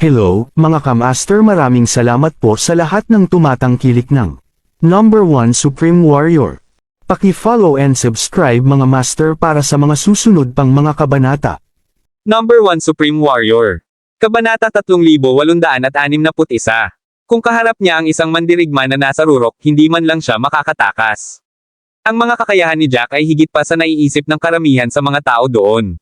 Hello, mga kamaster, maraming salamat po sa lahat ng tumatangkilik ng Number 1 Supreme Warrior. Paki-follow and subscribe mga master para sa mga susunod pang mga kabanata. Number 1 Supreme Warrior. Kabanata 3861. Kung kaharap niya ang isang mandirigma na nasa rurok, hindi man lang siya makakatakas. Ang mga kakayahan ni Jack ay higit pa sa naiisip ng karamihan sa mga tao doon.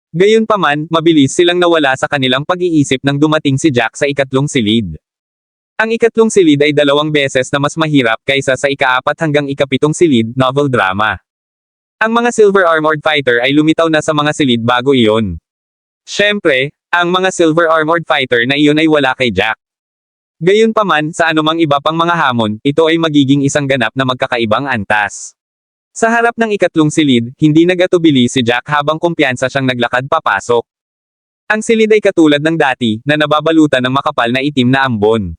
Gayunpaman, mabilis silang nawala sa kanilang pag-iisip nang dumating si Jack sa ikatlong silid. Ang ikatlong silid ay 2 beses na mas mahirap kaysa sa ika-4 hanggang ika-7 silid, novel drama. Ang mga Silver Armored Fighter ay lumitaw na sa mga silid bago iyon. Siyempre, ang mga Silver Armored Fighter na iyon ay wala kay Jack. Gayunpaman, sa anumang iba pang mga hamon, ito ay magiging isang ganap na magkakaibang antas. Sa harap ng ikatlong silid, hindi nagatubili si Jack habang kumpiyansa siyang naglakad papasok. Ang silid ay katulad ng dati, na nababalutan ng makapal na itim na ambon.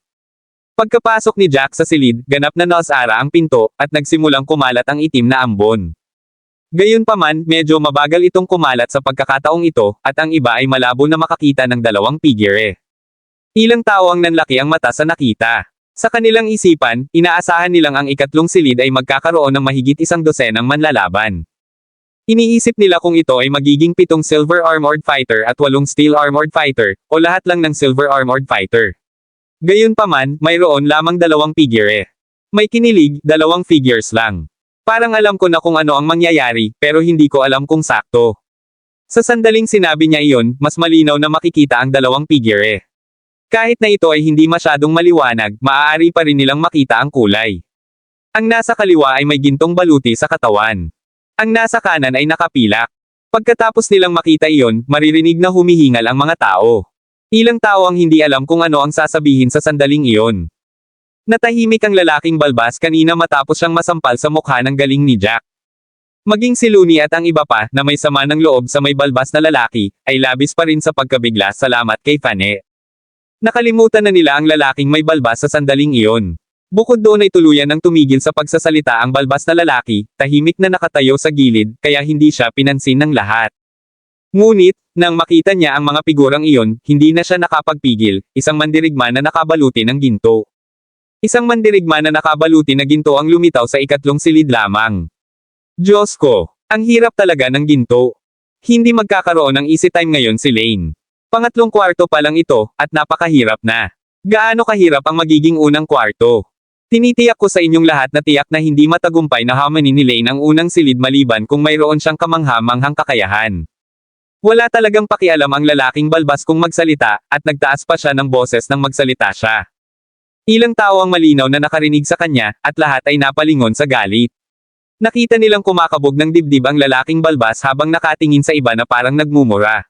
Pagkapasok ni Jack sa silid, ganap na nasara ang pinto, at nagsimulang kumalat ang itim na ambon. Gayunpaman, medyo mabagal itong kumalat sa pagkakataong ito, at ang iba ay malabo na makakita ng 2 figure. Ilang tao ang nanlaki ang mata sa nakita. Sa kanilang isipan, inaasahan nilang ang ikatlong silid ay magkakaroon ng mahigit 12 manlalaban. Iniisip nila kung ito ay magiging 7 Silver Armored Fighter at 8 Steel Armored Fighter, o lahat lang ng Silver Armored Fighter. Gayunpaman, mayroon lamang 2 figure. May kinilig, 2 figures lang. Parang alam ko na kung ano ang mangyayari, pero hindi ko alam kung sakto. Sa sandaling sinabi niya iyon, mas malinaw na makikita ang 2 figure. Kahit na ito ay hindi masyadong maliwanag, maaari pa rin nilang makita ang kulay. Ang nasa kaliwa ay may gintong baluti sa katawan. Ang nasa kanan ay nakapilak. Pagkatapos nilang makita iyon, maririnig na humihingal ang mga tao. Ilang tao ang hindi alam kung ano ang sasabihin sa sandaling iyon. Natahimik ang lalaking balbas kanina matapos siyang masampal sa mukha ng galing ni Jack. Maging si Looney at ang iba pa, na may sama ng loob sa may balbas na lalaki, ay labis pa rin sa pagkabigla salamat kay Fanny. Nakalimutan na nila ang lalaking may balbas sa sandaling iyon. Bukod doon ay tuluyan ng tumigil sa pagsasalita ang balbas na lalaki, tahimik na nakatayo sa gilid, kaya hindi siya pinansin ng lahat. Ngunit, nang makita niya ang mga figurang iyon, hindi na siya nakapagpigil, isang mandirigma na nakabaluti ng ginto. Isang mandirigma na nakabaluti na ginto ang lumitaw sa ikatlong silid lamang. Diyos ko, ang hirap talaga ng ginto. Hindi magkakaroon ng easy time ngayon si Lane. Pangatlong kwarto pa lang ito, at napakahirap na. Gaano kahirap ang magiging unang kwarto? Tinitiyak ko sa inyong lahat na tiyak na hindi matagumpay na hamanin ni Lane ang unang silid maliban kung mayroon siyang kamangha-manghang kakayahan. Wala talagang pakialam ang lalaking balbas kung magsalita, at nagtaas pa siya ng boses nang magsalita siya. Ilang tao ang malinaw na nakarinig sa kanya, at lahat ay napalingon sa galit. Nakita nilang kumakabog ng dibdib ang lalaking balbas habang nakatingin sa iba na parang nagmumura.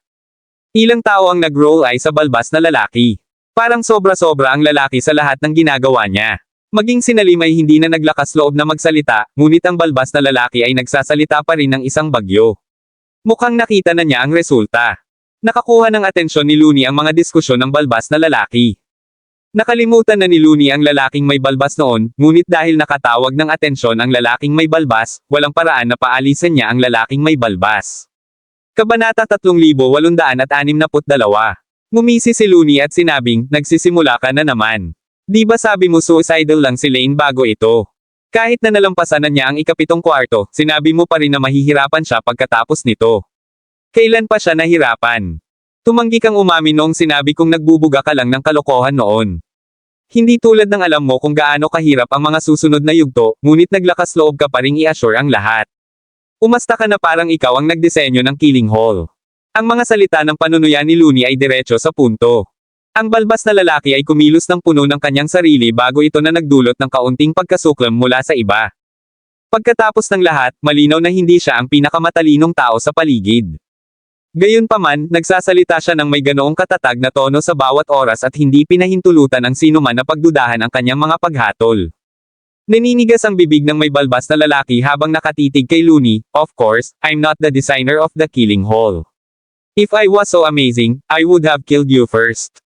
Ilang tao ang nag-roll eye sa balbas na lalaki. Parang sobra-sobra ang lalaki sa lahat ng ginagawa niya. Maging si Nalim ay hindi na naglakas loob na magsalita, ngunit ang balbas na lalaki ay nagsasalita pa rin ng isang bagyo. Mukhang nakita na niya ang resulta. Nakakuha ng atensyon ni Looney ang mga diskusyon ng balbas na lalaki. Nakalimutan na ni Looney ang lalaking may balbas noon, ngunit dahil nakatawag ng atensyon ang lalaking may balbas, walang paraan na paalisan niya ang lalaking may balbas. Kabanata 3862. Ngumisi si Looney at sinabing, nagsisimula ka na naman. Di ba sabi mo suicidal lang si Lane bago ito? Kahit na nalampasan na niya ang ika-7 kwarto, sinabi mo pa rin na mahihirapan siya pagkatapos nito. Kailan pa siya nahirapan? Tumanggi kang umamin noong sinabi kong nagbubuga ka lang ng kalokohan noon. Hindi tulad ng alam mo kung gaano kahirap ang mga susunod na yugto, ngunit naglakas loob ka pa ring i-assure ang lahat. Umasta ka na parang ikaw ang nagdisenyo ng Killing Hall. Ang mga salita ng panunuya ni Looney ay diretso sa punto. Ang balbas na lalaki ay kumilos ng puno ng kanyang sarili bago ito na nagdulot ng kaunting pagkasuklam mula sa iba. Pagkatapos ng lahat, malinaw na hindi siya ang pinakamatalinong tao sa paligid. Gayunpaman, nagsasalita siya ng may ganoong katatag na tono sa bawat oras at hindi pinahintulutan ang sinuman na pagdudahan ang kanyang mga paghatol. Naninigas ang bibig ng may balbas na lalaki habang nakatitig kay Looney. Of course, I'm not the designer of the Killing Hall. If I was so amazing, I would have killed you first.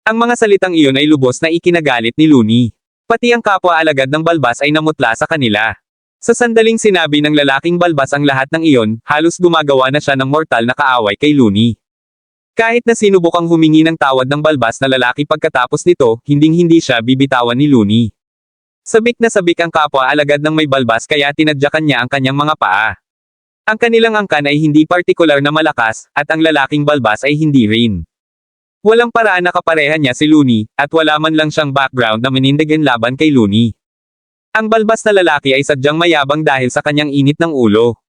Ang mga salitang iyon ay lubos na ikinagalit ni Looney. Pati ang kapwa-alagad ng balbas ay namutla sa kanila. Sa sandaling sinabi ng lalaking balbas ang lahat ng iyon, halos gumagawa na siya ng mortal na kaaway kay Looney. Kahit na sinubukang humingi ng tawad ng balbas na lalaki pagkatapos nito, hinding-hindi siya bibitawan ni Looney. Sabik na sabik ang kapwa alagad ng may balbas kaya tinadyakan niya ang kanyang mga paa. Ang kanilang angkan ay hindi partikular na malakas, at ang lalaking balbas ay hindi rin. Walang paraan na kapareha niya si Looney, at wala man lang siyang background na minindigan laban kay Looney. Ang balbas na lalaki ay sadyang mayabang dahil sa kanyang init ng ulo.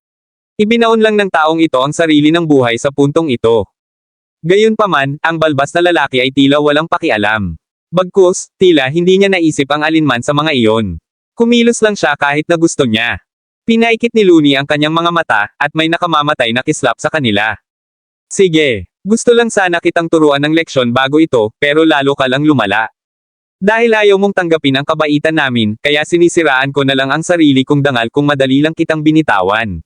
Ibinaon lang ng taong ito ang sarili ng buhay sa puntong ito. Gayunpaman, ang balbas na lalaki ay tila walang pakialam. Bagkus, tila hindi niya naisip ang alinman sa mga iyon. Kumilos lang siya kahit na gusto niya. Pinaikit ni Looney ang kanyang mga mata, at may nakamamatay na kislap sa kanila. Sige, gusto lang sana kitang turuan ng leksyon bago ito, pero lalo ka lang lumala. Dahil ayaw mong tanggapin ang kabaitan namin, kaya sinisiraan ko na lang ang sarili kong dangal kung madali lang kitang binitawan.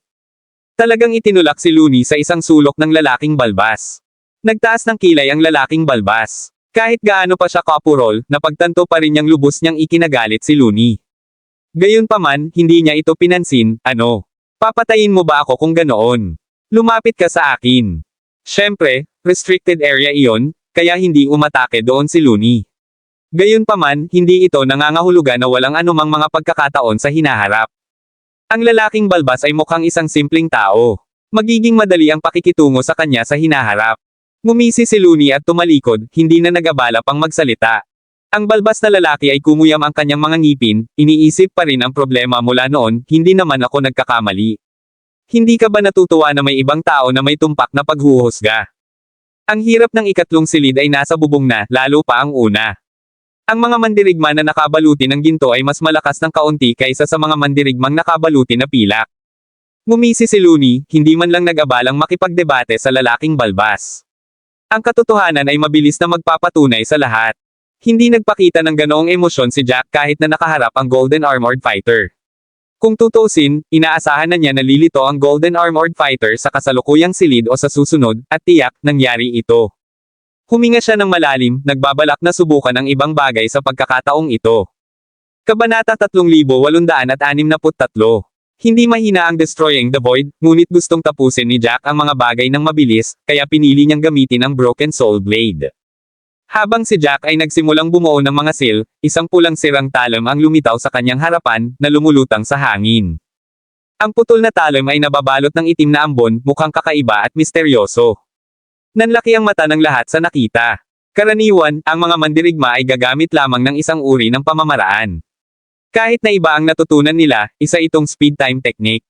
Talagang itinulak si Looney sa isang sulok ng lalaking balbas. Nagtaas ng kilay ang lalaking balbas. Kahit gaano pa siya kapurol, napagtanto pa rin niyang lubos niyang ikinagalit si Looney. Gayunpaman, hindi niya ito pinansin. Ano? Papatayin mo ba ako kung ganoon? Lumapit ka sa akin. Siyempre, restricted area iyon, kaya hindi umatake doon si Looney. Gayunpaman, hindi ito nangangahulugan na walang anumang mga pagkakataon sa hinaharap. Ang lalaking balbas ay mukhang isang simpleng tao. Magiging madali ang pakikitungo sa kanya sa hinaharap. Ngumisi si Looney at tumalikod, hindi na nagabala pang magsalita. Ang balbas na lalaki ay kumuyam ang kanyang mga ngipin, iniisip pa rin ang problema mula noon, hindi naman ako nagkakamali. Hindi ka ba natutuwa na may ibang tao na may tumpak na paghuhusga? Ang hirap ng ikatlong silid ay nasa bubong na, lalo pa ang una. Ang mga mandirigma na nakabaluti ng ginto ay mas malakas ng kaunti kaysa sa mga mandirigmang nakabaluti na pilak. Ngumisi si Looney, hindi man lang nag-abalang makipagdebate sa lalaking balbas. Ang katotohanan ay mabilis na magpapatunay sa lahat. Hindi nagpakita ng ganoong emosyon si Jack kahit na nakaharap ang Golden Armored Fighter. Kung tutuusin, inaasahan na niya na lilito ang Golden Armored Fighter sa kasalukuyang silid o sa susunod, at tiyak, nangyari ito. Huminga siya ng malalim, nagbabalak na subukan ang ibang bagay sa pagkakataong ito. Kabanata 3863. Hindi mahina ang Destroying the Void, ngunit gustong tapusin ni Jack ang mga bagay ng mabilis, kaya pinili niyang gamitin ang Broken Soul Blade. Habang si Jack ay nagsimulang bumuo ng mga seal, isang pulang sirang talon ang lumitaw sa kanyang harapan, na lumulutang sa hangin. Ang putol na talon ay nababalot ng itim na ambon, mukhang kakaiba at misteryoso. Nanlaki ang mata ng lahat sa nakita. Karaniwan, ang mga mandirigma ay gagamit lamang ng isang uri ng pamamaraan. Kahit na iba ang natutunan nila, isa itong speed time technique.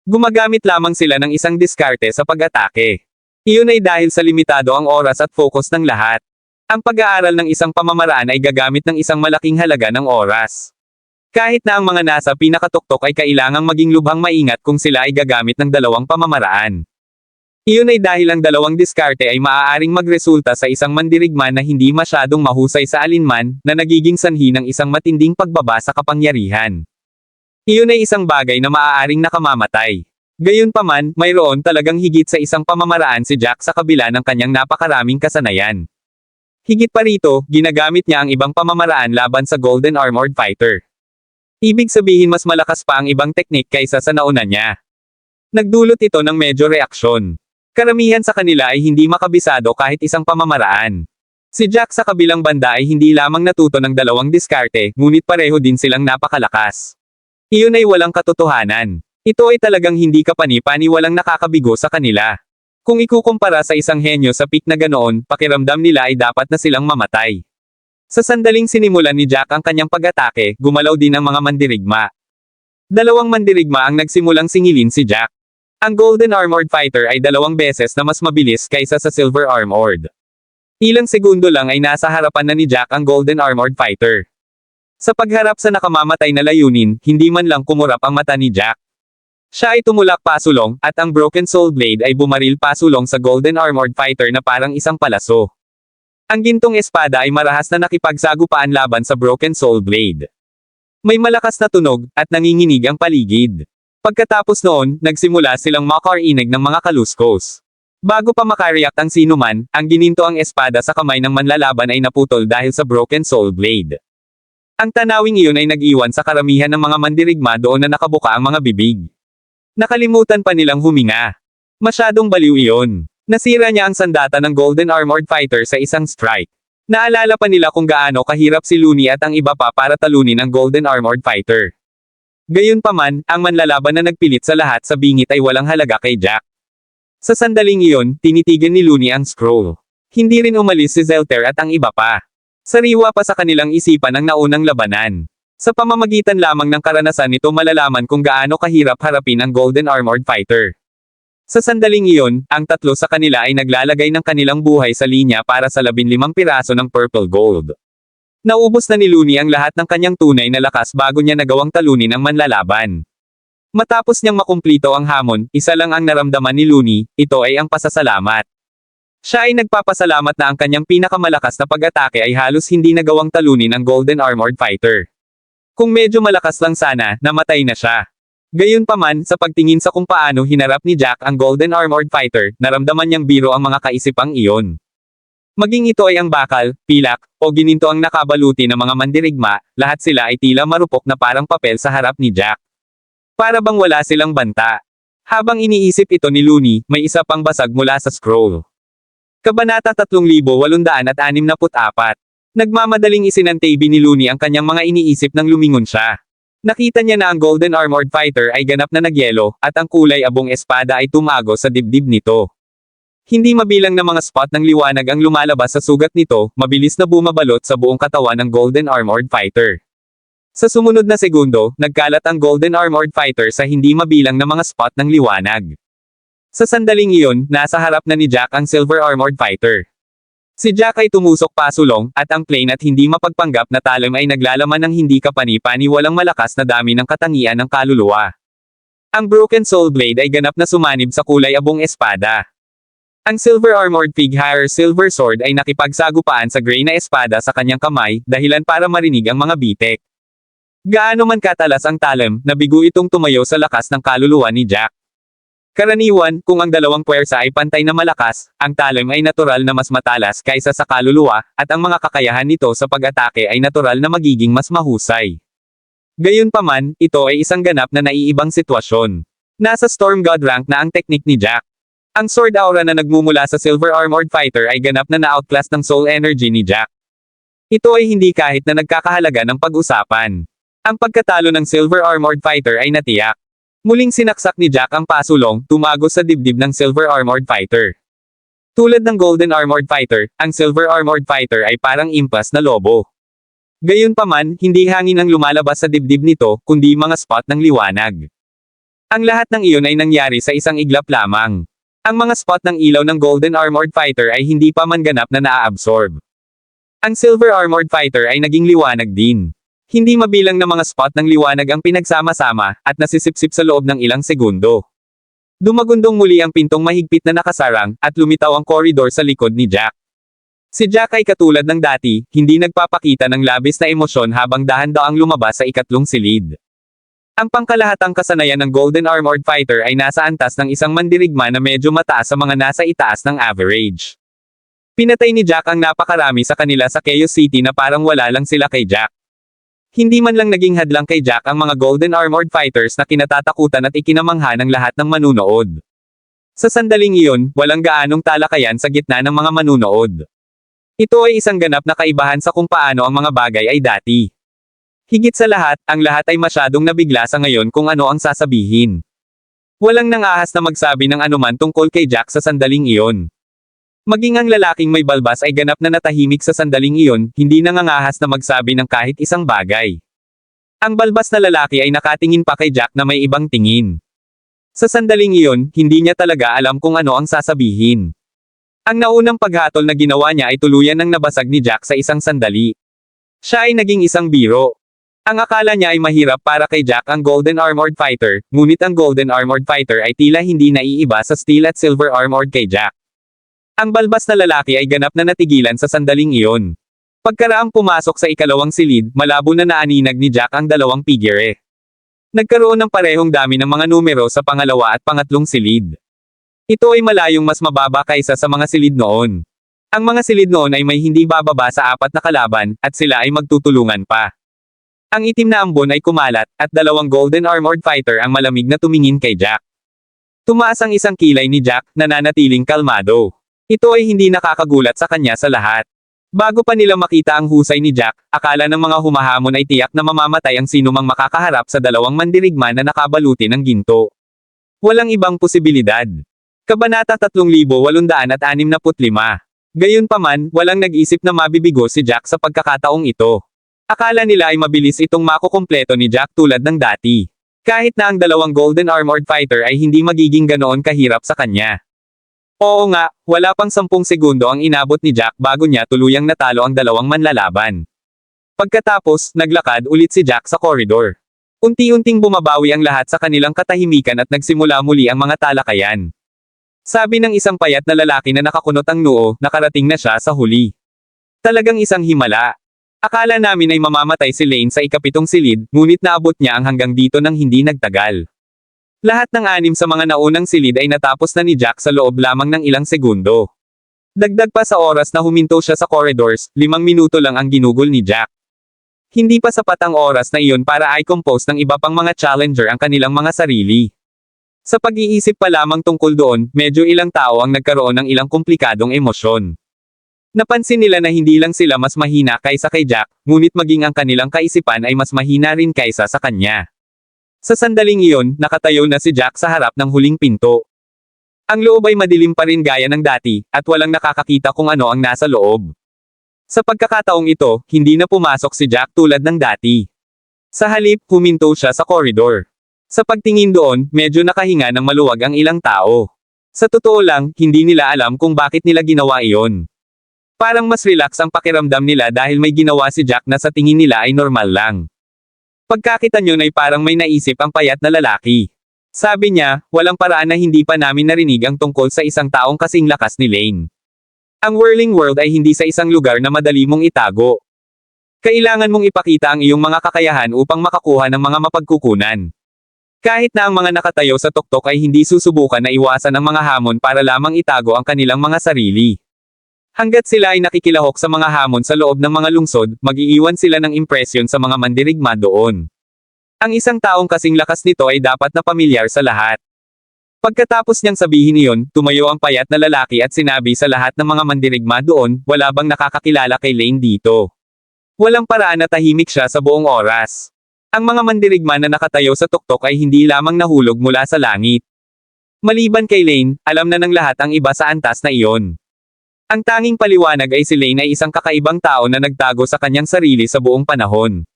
Gumagamit lamang sila ng isang diskarte sa pag-atake. Iyon ay dahil sa limitado ang oras at focus ng lahat. Ang pag-aaral ng isang pamamaraan ay gagamit ng isang malaking halaga ng oras. Kahit na ang mga nasa pinakatuktok ay kailangang maging lubhang maingat kung sila ay gagamit ng dalawang pamamaraan. Iyon ay dahil ang dalawang diskarte ay maaaring magresulta sa isang mandirigma na hindi masyadong mahusay sa alinman, na nagiging sanhi ng isang matinding pagbaba sa kapangyarihan. Iyon ay isang bagay na maaaring nakamamatay. Gayunpaman, mayroon talagang higit sa isang pamamaraan si Jack sa kabila ng kanyang napakaraming kasanayan. Higit pa rito, ginagamit niya ang ibang pamamaraan laban sa Golden Armored Fighter. Ibig sabihin mas malakas pa ang ibang teknik kaysa sa nauna niya. Nagdulot ito ng medyo reaksyon. Karamihan sa kanila ay hindi makabisado kahit isang pamamaraan. Si Jack sa kabilang banda ay hindi lamang natuto ng dalawang diskarte, ngunit pareho din silang napakalakas. Iyon ay walang katotohanan. Ito ay talagang hindi kapani-paniwalang nakakabigo sa kanila. Kung ikukumpara sa isang henyo sa peak na ganoon, pakiramdam nila ay dapat na silang mamatay. Sa sandaling sinimulan ni Jack ang kanyang pag-atake, gumalaw din ang mga mandirigma. Dalawang mandirigma ang nagsimulang singilin si Jack. Ang Golden Armored Fighter ay 2 beses na mas mabilis kaysa sa Silver Armored. Ilang segundo lang ay nasa harapan na ni Jack ang Golden Armored Fighter. Sa pagharap sa nakamamatay na layunin, hindi man lang kumurap ang mata ni Jack. Siya ay tumulak pasulong, at ang Broken Soul Blade ay bumaril pasulong sa Golden Armored Fighter na parang isang palaso. Ang gintong espada ay marahas na nakipagsagupaan laban sa Broken Soul Blade. May malakas na tunog, at nanginginig ang paligid. Pagkatapos noon, nagsimula silang makarinig ng mga kaluskos. Bago pa makareact ang sinuman, ang gininto ang espada sa kamay ng manlalaban ay naputol dahil sa Broken Soul Blade. Ang tanawing iyon ay nag-iwan sa karamihan ng mga mandirigma doon na nakabuka ang mga bibig. Nakalimutan pa nilang huminga. Masyadong baliw iyon. Nasira niya ang sandata ng Golden Armored Fighter sa isang strike. Naalala pa nila kung gaano kahirap si Looney at ang iba pa para talunin ang Golden Armored Fighter. Gayunpaman, ang manlalaban na nagpilit sa lahat sa bingit ay walang halaga kay Jack. Sa sandaling iyon, tinitigan ni Looney ang scroll. Hindi rin umalis si Zelter at ang iba pa. Sariwa pa sa kanilang isipan ang naunang labanan. Sa pamamagitan lamang ng karanasan nito malalaman kung gaano kahirap harapin ang Golden Armored Fighter. Sa sandaling iyon, ang tatlo sa kanila ay naglalagay ng kanilang buhay sa linya para sa 15 piraso ng purple gold. Naubos na ni Looney ang lahat ng kanyang tunay na lakas bago niya nagawang talunin ang manlalaban. Matapos niyang makumplito ang hamon, isa lang ang naramdaman ni Looney, ito ay ang pasasalamat. Siya ay nagpapasalamat na ang kanyang pinakamalakas na pag-atake ay halos hindi nagawang talunin ang Golden Armored Fighter. Kung medyo malakas lang sana, namatay na siya. Gayunpaman, sa pagtingin sa kung paano hinarap ni Jack ang Golden Armored Fighter, naramdaman niyang biro ang mga kaisipang iyon. Maging ito ay ang bakal, pilak, o gininto ang nakabaluti ng mga mandirigma, lahat sila ay tila marupok na parang papel sa harap ni Jack. Para bang wala silang banta. Habang iniisip ito ni Looney, may isa pang basag mula sa scroll. Kabanata 3864. Nagmamadaling isinantabi ni Looney ang kanyang mga iniisip nang lumingon siya. Nakita niya na ang Golden Armored Fighter ay ganap na nagyelo, at ang kulay abong espada ay tumago sa dibdib nito. Hindi mabilang na mga spot ng liwanag ang lumalabas sa sugat nito, mabilis na bumabalot sa buong katawan ng Golden Armored Fighter. Sa sumunod na segundo, nagkalat ang Golden Armored Fighter sa hindi mabilang na mga spot ng liwanag. Sa sandaling iyon, nasa harap na ni Jack ang Silver Armored Fighter. Si Jack ay tumusok pasulong, at ang plain at hindi mapagpanggap na talem ay naglalaman ng hindi kapani-pani walang malakas na dami ng katangian ng kaluluwa. Ang Broken Soul Blade ay ganap na sumanib sa kulay abong espada. Ang Silver Armored Figure Silver Sword ay nakipagsagupaan sa gray na espada sa kanyang kamay, dahilan para marinig ang mga bitek. Gaano man katalas ang talem, nabigo itong tumayo sa lakas ng kaluluwa ni Jack. Karaniwan, kung ang dalawang puwersa ay pantay na malakas, ang talem ay natural na mas matalas kaysa sa kaluluwa, at ang mga kakayahan nito sa pag-atake ay natural na magiging mas mahusay. Gayunpaman, ito ay isang ganap na naiibang sitwasyon. Nasa Storm God rank na ang teknik ni Jack. Ang sword aura na nagmumula sa Silver Armored Fighter ay ganap na na-outclass ng soul energy ni Jack. Ito ay hindi kahit na nagkakahalaga ng pag-usapan. Ang pagkatalo ng Silver Armored Fighter ay natiyak. Muling sinaksak ni Jack ang pasulong, tumago sa dibdib ng Silver Armored Fighter. Tulad ng Golden Armored Fighter, ang Silver Armored Fighter ay parang impas na lobo. Gayunpaman, hindi hangin ang lumalabas sa dibdib nito, kundi mga spot ng liwanag. Ang lahat ng iyon ay nangyari sa isang iglap lamang. Ang mga spot ng ilaw ng Golden Armored Fighter ay hindi pa man ganap na naa-absorb. Ang Silver Armored Fighter ay naging liwanag din. Hindi mabilang na mga spot ng liwanag ang pinagsama-sama, at nasisipsip sa loob ng ilang segundo. Dumagundong muli ang pintong mahigpit na nakasarang, at lumitaw ang koridor sa likod ni Jack. Si Jack ay katulad ng dati, hindi nagpapakita ng labis na emosyon habang dahan-daang lumabas sa ikatlong silid. Ang pangkalahatang kasanayan ng Golden Armored Fighter ay nasa antas ng isang mandirigma na medyo mataas sa mga nasa itaas ng average. Pinatay ni Jack ang napakarami sa kanila sa Chaos City na parang wala lang sila kay Jack. Hindi man lang naging hadlang kay Jack ang mga Golden Armored Fighters na kinatatakutan at ikinamangha ng lahat ng manunood. Sa sandaling iyon, walang gaanong talakayan sa gitna ng mga manunood. Ito ay isang ganap na kaibahan sa kung paano ang mga bagay ay dati. Higit sa lahat, ang lahat ay masyadong nabigla sa ngayon kung ano ang sasabihin. Walang nangahas na magsabi ng anuman tungkol kay Jack sa sandaling iyon. Maging ang lalaking may balbas ay ganap na natahimik sa sandaling iyon, hindi nangangahas na magsabi ng kahit isang bagay. Ang balbas na lalaki ay nakatingin pa kay Jack na may ibang tingin. Sa sandaling iyon, hindi niya talaga alam kung ano ang sasabihin. Ang naunang paghatol na ginawa niya ay tuluyan ng nabasag ni Jack sa isang sandali. Siya ay naging isang biro. Ang akala niya ay mahirap para kay Jack ang Golden Armored Fighter, ngunit ang Golden Armored Fighter ay tila hindi naiiba sa Steel at Silver Armored kay Jack. Ang balbas na lalaki ay ganap na natigilan sa sandaling iyon. Pagkaraang pumasok sa ikalawang silid, malabo na naaninag ni Jack ang dalawang figure. Nagkaroon ng parehong dami ng mga numero sa pangalawa at pangatlong silid. Ito ay malayong mas mababa kaysa sa mga silid noon. Ang mga silid noon ay may hindi bababa sa 4 na kalaban, at sila ay magtutulungan pa. Ang itim na ambon ay kumalat, at dalawang Golden Armored Fighter ang malamig na tumingin kay Jack. Tumaas ang isang kilay ni Jack, nananatiling kalmado. Ito ay hindi nakakagulat sa kanya sa lahat. Bago pa nila makita ang husay ni Jack, akala ng mga humahamon ay tiyak na mamamatay ang sinumang makakaharap sa dalawang mandirigma na nakabaluti ng ginto. Walang ibang posibilidad. Kabanata 3865. Gayunpaman, walang nag-isip na mabibigo si Jack sa pagkakataong ito. Akala nila ay mabilis itong makukumpleto ni Jack tulad ng dati. Kahit na ang dalawang Golden Armored Fighter ay hindi magiging ganoon kahirap sa kanya. Oo nga, wala pang 10 segundo ang inabot ni Jack bago niya tuluyang natalo ang dalawang manlalaban. Pagkatapos, naglakad ulit si Jack sa koridor. Unti-unting bumabawi ang lahat sa kanilang katahimikan at nagsimula muli ang mga talakayan. Sabi ng isang payat na lalaki na nakakunot ang noo, nakarating na siya sa huli. Talagang isang himala. Akala namin ay mamamatay si Lane sa ikapitong silid, ngunit naabot niya ang hanggang dito nang hindi nagtagal. Lahat ng 6 sa mga naunang silid ay natapos na ni Jack sa loob lamang ng ilang segundo. Dagdag pa sa oras na huminto siya sa corridors, 5 minuto lang ang ginugol ni Jack. Hindi pa sapat ang oras na iyon para i-compose ng iba pang mga challenger ang kanilang mga sarili. Sa pag-iisip pa lamang tungkol doon, medyo ilang tao ang nagkaroon ng ilang komplikadong emosyon. Napansin nila na hindi lang sila mas mahina kaysa kay Jack, ngunit maging ang kanilang kaisipan ay mas mahina rin kaysa sa kanya. Sa sandaling iyon, nakatayo na si Jack sa harap ng huling pinto. Ang loob ay madilim pa rin gaya ng dati, at walang nakakakita kung ano ang nasa loob. Sa pagkakataong ito, hindi na pumasok si Jack tulad ng dati. Sa halip, huminto siya sa koridor. Sa pagtingin doon, medyo nakahinga ng maluwag ang ilang tao. Sa totoo lang, hindi nila alam kung bakit nila ginawa iyon. Parang mas relax ang pakiramdam nila dahil may ginawa si Jack na sa tingin nila ay normal lang. Pagkakita nyo ay parang may naisip ang payat na lalaki. Sabi niya, walang paraan na hindi pa namin narinig ang tungkol sa isang taong kasing lakas ni Lane. Ang Whirling World ay hindi sa isang lugar na madali mong itago. Kailangan mong ipakita ang iyong mga kakayahan upang makakuha ng mga mapagkukunan. Kahit na ang mga nakatayo sa tuktok ay hindi susubukan na iwasan ang mga hamon para lamang itago ang kanilang mga sarili. Hanggat sila ay nakikilahok sa mga hamon sa loob ng mga lungsod, mag-iiwan sila ng impresyon sa mga mandirigma doon. Ang isang taong kasing lakas nito ay dapat na pamilyar sa lahat. Pagkatapos niyang sabihin iyon, tumayo ang payat na lalaki at sinabi sa lahat ng mga mandirigma doon, wala bang nakakakilala kay Lane dito? Walang paraan na tahimik siya sa buong oras. Ang mga mandirigma na nakatayo sa tuktok ay hindi lamang nahulog mula sa langit. Maliban kay Lane, alam na ng lahat ang iba sa antas na iyon. Ang tanging paliwanag ay si Lane ay isang kakaibang tao na nagtago sa kanyang sarili sa buong panahon.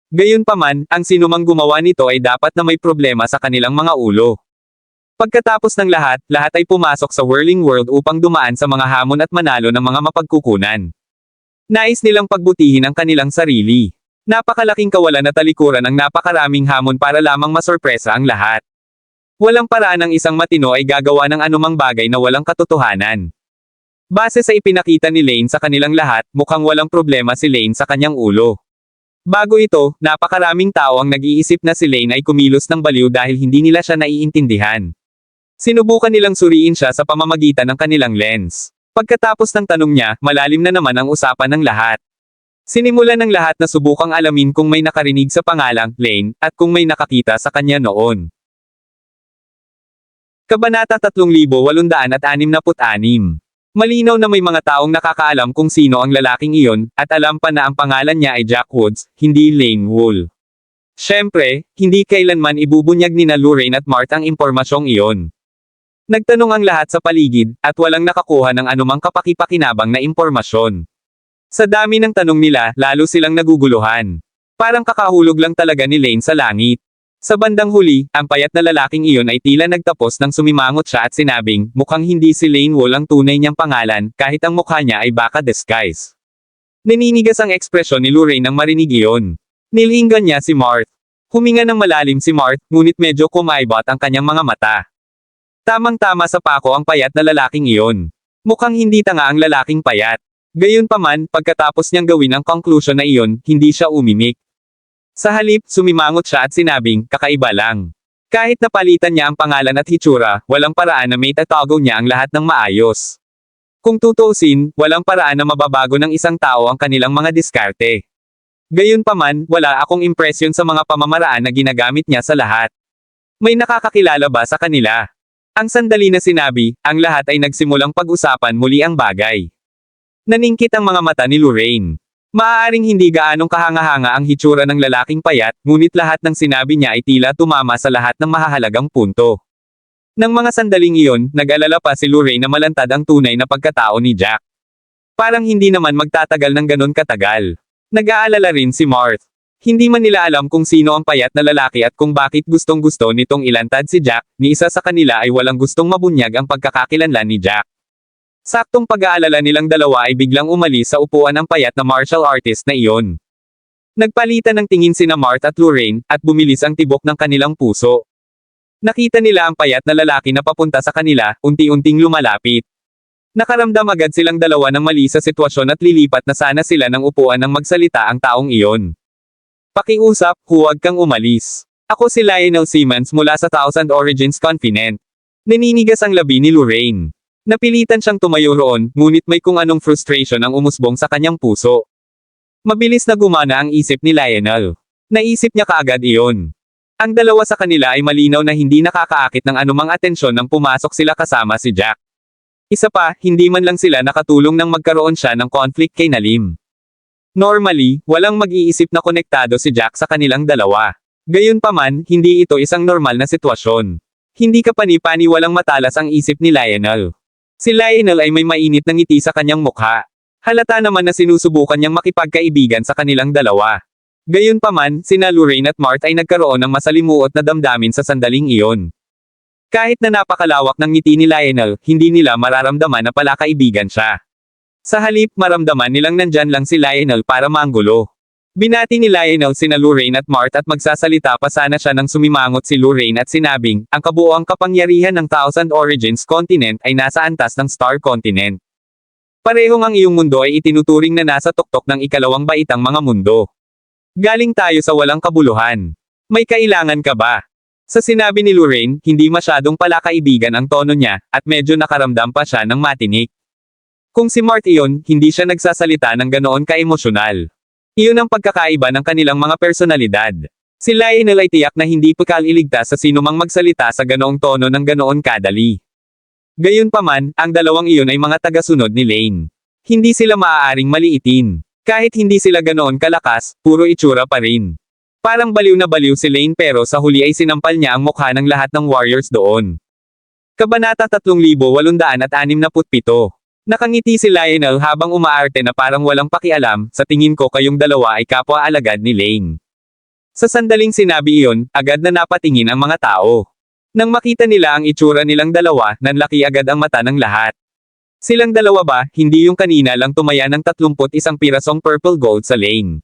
Gayunpaman, ang sinumang gumawa nito ay dapat na may problema sa kanilang mga ulo. Pagkatapos ng lahat, lahat ay pumasok sa Whirling World upang dumaan sa mga hamon at manalo ng mga mapagkukunan. Nais nilang pagbutihin ang kanilang sarili. Napakalaking kawalan na talikuran ang napakaraming hamon para lamang masorpresa ang lahat. Walang paraan ng isang matino ay gagawa ng anumang bagay na walang katotohanan. Base sa ipinakita ni Lane sa kanilang lahat, mukhang walang problema si Lane sa kanyang ulo. Bago ito, napakaraming tao ang nag-iisip na si Lane ay kumilos ng baliw dahil hindi nila siya naiintindihan. Sinubukan nilang suriin siya sa pamamagitan ng kanilang lens. Pagkatapos ng tanong niya, malalim na naman ang usapan ng lahat. Sinimulan ng lahat na subukang alamin kung may nakarinig sa pangalang Lane, at kung may nakakita sa kanya noon. Kabanata 3866. Malinaw na may mga taong nakakaalam kung sino ang lalaking iyon, at alam pa na ang pangalan niya ay Jack Woods, hindi Lane Wool. Siyempre, hindi kailanman ibubunyag ni na Lorraine at Mart ang impormasyong iyon. Nagtanong ang lahat sa paligid, at walang nakakuha ng anumang kapaki-pakinabang na impormasyon. Sa dami ng tanong nila, lalo silang naguguluhan. Parang kakahulog lang talaga ni Lane sa langit. Sa bandang huli, ang payat na lalaking iyon ay tila nagtapos nang sumimangot siya at sinabing, mukhang hindi si Lane Wool ang tunay niyang pangalan, kahit ang mukha niya ay baka disguise. Naninigas ang ekspresyon ni Lorraine nang marinig iyon. Nilinggan niya si Mart. Huminga ng malalim si Mart, ngunit medyo kumaibot ang kanyang mga mata. Tamang-tama sa pako ang payat na lalaking iyon. Mukhang hindi tanga ang lalaking payat. Gayunpaman, pagkatapos niyang gawin ang conclusion na iyon, hindi siya umimik. Sa halip, sumimangot siya at sinabing, kakaiba lang. Kahit napalitan niya ang pangalan at hitsura, walang paraan na may tatago niya ang lahat ng maayos. Kung tutuusin, walang paraan na mababago ng isang tao ang kanilang mga diskarte. Gayunpaman, wala akong impresyon sa mga pamamaraan na ginagamit niya sa lahat. May nakakakilala ba sa kanila? Ang sandali na sinabi, ang lahat ay nagsimulang pag-usapan muli ang bagay. Naningkit ang mga mata ni Lorraine. Maaaring hindi gaanong kahanga-hanga ang hitsura ng lalaking payat, ngunit lahat ng sinabi niya ay tila tumama sa lahat ng mahahalagang punto. Nang mga sandaling iyon, nag-alala pa si Lorraine na malantad ang tunay na pagkatao ni Jack. Parang hindi naman magtatagal ng ganon katagal. Nag-aalala rin si Marth. Hindi man nila alam kung sino ang payat na lalaki at kung bakit gustong-gusto nitong ilantad si Jack, ni isa sa kanila ay walang gustong mabunyag ang pagkakakilanlan ni Jack. Saktong pag-aalala nilang dalawa ay biglang umalis sa upuan ang payat na martial artist na iyon. Nagpalitan ng tingin sina Marth at Lorraine, at bumilis ang tibok ng kanilang puso. Nakita nila ang payat na lalaki na papunta sa kanila, unti-unting lumalapit. Nakaramdam agad silang dalawa ng mali sa sitwasyon at lilipat na sana sila ng upuan nang magsalita ang taong iyon. Pakiusap, huwag kang umalis. Ako si Lionel Simmons mula sa Thousand Origins Confident. Naninigas ang labi ni Lorraine. Napilitan siyang tumayo roon, ngunit may kung anong frustration ang umusbong sa kanyang puso. Mabilis na gumana ang isip ni Lionel. Naisip niya kaagad iyon. Ang dalawa sa kanila ay malinaw na hindi nakakaakit ng anumang atensyon nang pumasok sila kasama si Jack. Isa pa, hindi man lang sila nakatulong nang magkaroon siya ng conflict kay Nalim. Normally, walang mag-iisip na konektado si Jack sa kanilang dalawa. Gayunpaman, hindi ito isang normal na sitwasyon. Hindi kapani-pani walang matalas ang isip ni Lionel. Si Lionel ay may mainit na ngiti sa kanyang mukha. Halata naman na sinusubukan niyang makipagkaibigan sa kanilang dalawa. Gayunpaman, sina Lorraine at Marth ay nagkaroon ng masalimuot na damdamin sa sandaling iyon. Kahit na napakalawak ng ngiti ni Lionel, hindi nila mararamdaman na pala kaibigan siya. Sa halip, maramdaman nilang nandyan lang si Lionel para manggulo. Binati ni Lionel sina Lorraine at Marth at magsasalita pa sana siya nang sumimangot si Lorraine at sinabing, ang kabuoang kapangyarihan ng Thousand Origins Continent ay nasa antas ng Star Continent. Parehong ang iyong mundo ay itinuturing na nasa tuktok ng ikalawang baitang mga mundo. Galing tayo sa walang kabuluhan. May kailangan ka ba? Sa sinabi ni Lorraine, hindi masyadong pala kaibigan ang tono niya, at medyo nakaramdam pa siya ng matinik. Kung si Marth iyon, hindi siya nagsasalita ng ganoon ka-emosyonal. Iyon ang pagkakaiba ng kanilang mga personalidad. Si Lionel ay tiyak na hindi pakal iligtas sa sinumang magsalita sa ganoong tono ng ganoon kadali. Gayunpaman, ang dalawang iyon ay mga tagasunod ni Lane. Hindi sila maaaring maliitin. Kahit hindi sila ganoon kalakas, puro itsura pa rin. Parang baliw na baliw si Lane pero sa huli ay sinampal niya ang mukha ng lahat ng warriors doon. Kabanata 3867. Nakangiti si Lionel habang umaarte na parang walang pakialam, sa tingin ko kayong dalawa ay kapwa-alagad ni Lane. Sa sandaling sinabi iyon, agad na napatingin ang mga tao. Nang makita nila ang itsura nilang dalawa, nanlaki agad ang mata ng lahat. Silang dalawa ba, hindi yung kanina lang tumaya ng 31 pirasong purple gold sa Lane.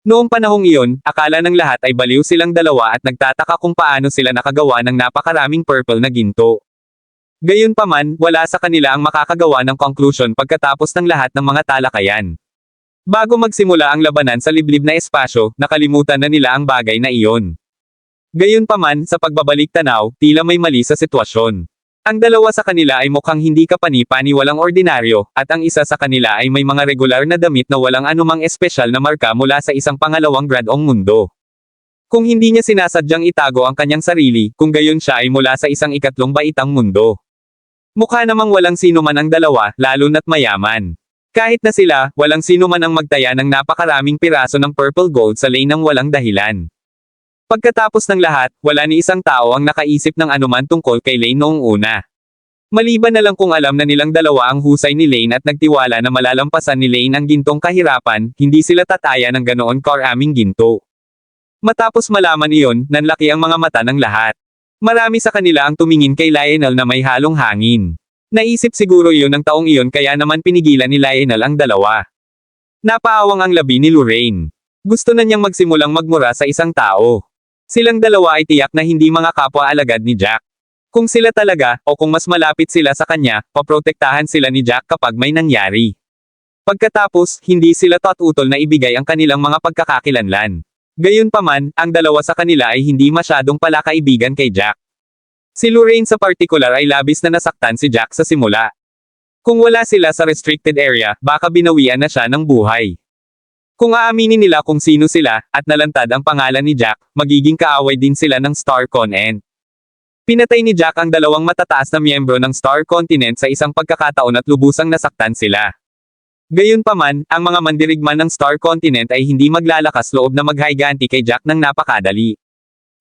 Noong panahong iyon, akala ng lahat ay baliw silang dalawa at nagtataka kung paano sila nakagawa ng napakaraming purple na ginto. Gayunpaman, wala sa kanila ang makakagawa ng conclusion pagkatapos ng lahat ng mga talakayan. Bago magsimula ang labanan sa liblib na espasyo, nakalimutan na nila ang bagay na iyon. Gayunpaman, sa pagbabalik tanaw, tila may mali sa sitwasyon. Ang dalawa sa kanila ay mukhang hindi kapani-pani walang ordinaryo, at ang isa sa kanila ay may mga regular na damit na walang anumang espesyal na marka mula sa isang pangalawang gradong mundo. Kung hindi niya sinasadyang itago ang kanyang sarili, kung gayon siya ay mula sa isang ikatlong baitang mundo. Mukha namang walang sino man ang dalawa, lalo na't mayaman. Kahit na sila, walang sino man ang magtaya ng napakaraming piraso ng purple gold sa Lane ng walang dahilan. Pagkatapos ng lahat, wala ni isang tao ang nakaisip ng anuman tungkol kay Lane noong una. Maliban na lang kung alam na nilang dalawa ang husay ni Lane at nagtiwala na malalampasan ni Lane ang gintong kahirapan, hindi sila tataya ng ganoon karaming ginto. Matapos malaman iyon, nanlaki ang mga mata ng lahat. Marami sa kanila ang tumingin kay Lionel na may halong hangin. Naisip siguro iyon ng taong iyon kaya naman pinigilan ni Lionel ang dalawa. Napaawang ang labi ni Lorraine. Gusto na niyang magsimulang magmura sa isang tao. Silang dalawa ay tiyak na hindi mga kapwa-alagad ni Jack. Kung sila talaga, o kung mas malapit sila sa kanya, paprotektahan sila ni Jack kapag may nangyari. Pagkatapos, hindi sila tututol na ibigay ang kanilang mga pagkakakilanlan. Gayunpaman, ang dalawa sa kanila ay hindi masyadong pala kaibigan kay Jack. Si Lorraine sa partikular ay labis na nasaktan si Jack sa simula. Kung wala sila sa restricted area, baka binawian na siya ng buhay. Kung aaminin nila kung sino sila, at nalantad ang pangalan ni Jack, magiging kaaway din sila ng Star Continent. Pinatay ni Jack ang dalawang matataas na miyembro ng Star Continent sa isang pagkakataon at lubusang nasaktan sila. Gayunpaman, ang mga mandirigma ng Star Continent ay hindi maglalakas loob na maghiganti kay Jack ng napakadali.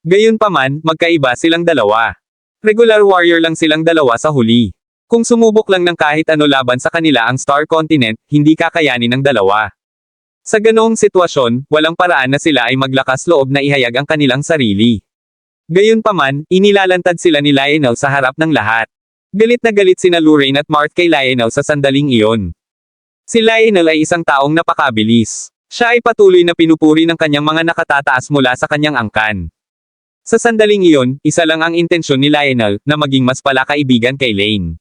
Gayunpaman, magkaiba silang dalawa. Regular warrior lang silang dalawa sa huli. Kung sumubok lang ng kahit ano laban sa kanila ang Star Continent, hindi kakayanin ng dalawa. Sa ganoong sitwasyon, walang paraan na sila ay maglakas loob na ihayag ang kanilang sarili. Gayunpaman, inilalantad sila ni Lionel sa harap ng lahat. Galit na galit sina Lorraine at Mart kay Lionel sa sandaling iyon. Si Lionel ay isang taong napakabilis. Siya ay patuloy na pinupuri ng kanyang mga nakatataas mula sa kanyang angkan. Sa sandaling iyon, isa lang ang intensyon ni Lionel, na maging mas palakaibigan kay Lane.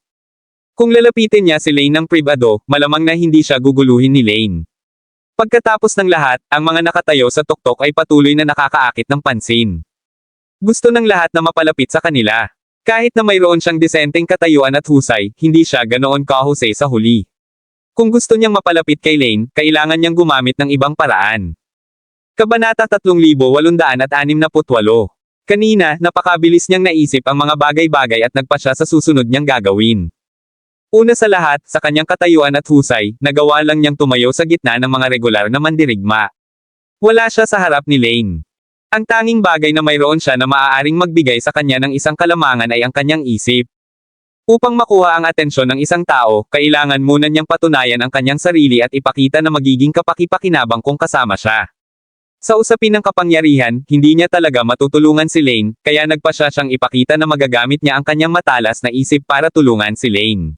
Kung lalapitin niya si Lane ng pribado, malamang na hindi siya guguluhin ni Lane. Pagkatapos ng lahat, ang mga nakatayo sa tuktok ay patuloy na nakakaakit ng pansin. Gusto ng lahat na mapalapit sa kanila. Kahit na mayroon siyang disenteng katayuan at husay, hindi siya ganoon kahusay sa huli. Kung gusto niyang mapalapit kay Lane, kailangan niyang gumamit ng ibang paraan. Kabanata 3868. Kanina, napakabilis niyang naisip ang mga bagay-bagay at nagpa siya sa susunod niyang gagawin. Una sa lahat, sa kanyang katayuan at husay, nagawa lang niyang tumayo sa gitna ng mga regular na mandirigma. Wala siya sa harap ni Lane. Ang tanging bagay na mayroon siya na maaaring magbigay sa kanya ng isang kalamangan ay ang kanyang isip. Upang makuha ang atensyon ng isang tao, kailangan muna niyang patunayan ang kanyang sarili at ipakita na magiging kapaki-pakinabang kung kasama siya. Sa usapin ng kapangyarihan, hindi niya talaga matutulungan si Lane, kaya nagpa siya siyang ipakita na magagamit niya ang kanyang matalas na isip para tulungan si Lane.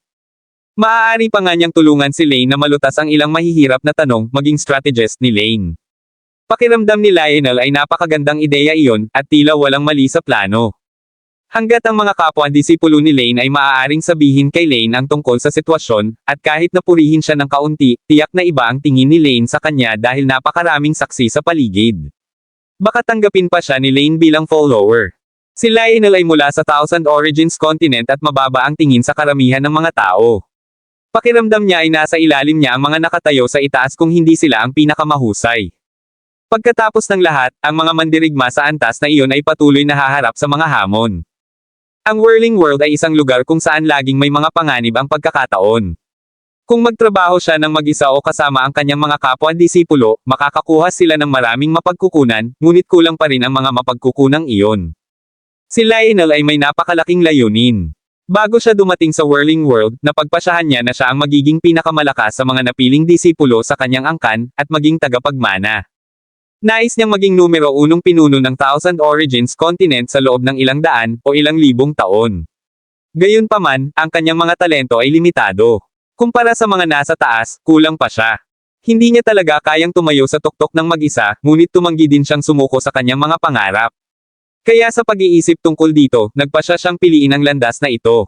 Maaari pa nga niyang tulungan si Lane na malutas ang ilang mahihirap na tanong, maging strategist ni Lane. Pakiramdam ni Lionel ay napakagandang ideya iyon, at tila walang mali sa plano. Hanggat ang mga kapwa-disipulo ni Lane ay maaaring sabihin kay Lane ang tungkol sa sitwasyon, at kahit napurihin siya ng kaunti, tiyak na iba ang tingin ni Lane sa kanya dahil napakaraming saksi sa paligid. Baka tanggapin pa siya ni Lane bilang follower. Si Lionel ay mula sa Thousand Origins Continent at mababa ang tingin sa karamihan ng mga tao. Pakiramdam niya ay nasa ilalim niya ang mga nakatayo sa itaas kung hindi sila ang pinakamahusay. Pagkatapos ng lahat, ang mga mandirigma sa antas na iyon ay patuloy na haharap sa mga hamon. Ang Whirling World ay isang lugar kung saan laging may mga panganib ang pagkakataon. Kung magtrabaho siya ng mag-isa o kasama ang kanyang mga kapwa-disipulo, makakakuha sila ng maraming mapagkukunan, ngunit kulang pa rin ang mga mapagkukunang iyon. Si Lionel ay may napakalaking layunin. Bago siya dumating sa Whirling World, napagpasyahan niya na siya ang magiging pinakamalakas sa mga napiling disipulo sa kanyang angkan, at maging tagapagmana. Nais niyang maging numero 1 pinuno ng Thousand Origins Continent sa loob ng ilang daan o ilang libong taon. Gayunpaman, ang kanyang mga talento ay limitado. Kumpara sa mga nasa taas, kulang pa siya. Hindi niya talaga kayang tumayo sa tuktok ng mag-isa, ngunit tumanggi din siyang sumuko sa kanyang mga pangarap. Kaya sa pag-iisip tungkol dito, nagpa siya siyang piliin ang landas na ito.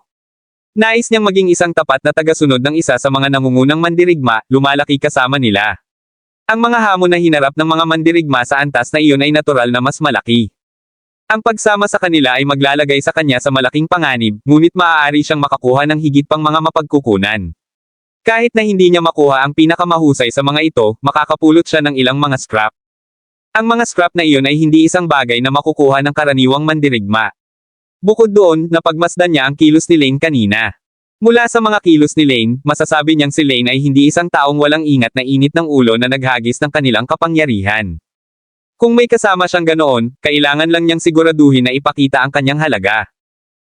Nais niyang maging isang tapat na tagasunod ng isa sa mga nangungunang mandirigma, lumalaki kasama nila. Ang mga hamon na hinarap ng mga mandirigma sa antas na iyon ay natural na mas malaki. Ang pagsama sa kanila ay maglalagay sa kanya sa malaking panganib, ngunit maaari siyang makakuha ng higit pang mga mapagkukunan. Kahit na hindi niya makuha ang pinakamahusay sa mga ito, makakapulot siya ng ilang mga scrap. Ang mga scrap na iyon ay hindi isang bagay na makukuha ng karaniwang mandirigma. Bukod doon, napagmasdan niya ang kilos ni Lane kanina. Mula sa mga kilos ni Lane, masasabi niyang si Lane ay hindi isang taong walang ingat na init ng ulo na naghagis ng kanilang kapangyarihan. Kung may kasama siyang ganoon, kailangan lang niyang siguraduhin na ipakita ang kanyang halaga.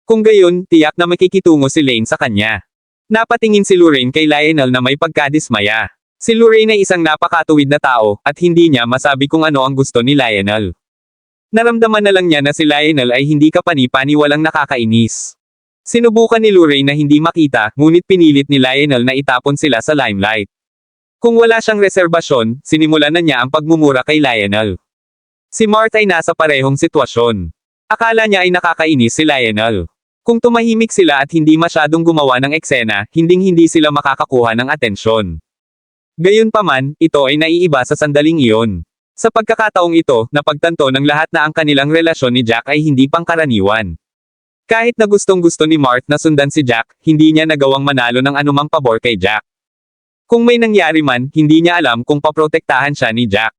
Kung gayon, tiyak na makikitungo si Lane sa kanya. Napatingin si Lorraine kay Lionel na may pagkadismaya. Si Lorraine ay isang napakatuwid na tao, at hindi niya masabi kung ano ang gusto ni Lionel. Naramdaman na lang niya na si Lionel ay hindi kapani-pani walang nakakainis. Sinubukan ni Lorraine na hindi makita, ngunit pinilit ni Lionel na itapon sila sa limelight. Kung wala siyang reserbasyon, sinimulan na niya ang pagmumura kay Lionel. Si Mart ay nasa parehong sitwasyon. Akala niya ay nakakainis si Lionel. Kung tumahimik sila at hindi masyadong gumawa ng eksena, hinding-hindi sila makakakuha ng atensyon. Gayunpaman, ito ay naiiba sa sandaling iyon. Sa pagkakataong ito, napagtanto ng lahat na ang kanilang relasyon ni Jack ay hindi pangkaraniwan. Kahit na gustong-gusto ni Mart na sundan si Jack, hindi niya nagawang manalo ng anumang pabor kay Jack. Kung may nangyari man, hindi niya alam kung paprotektahan siya ni Jack.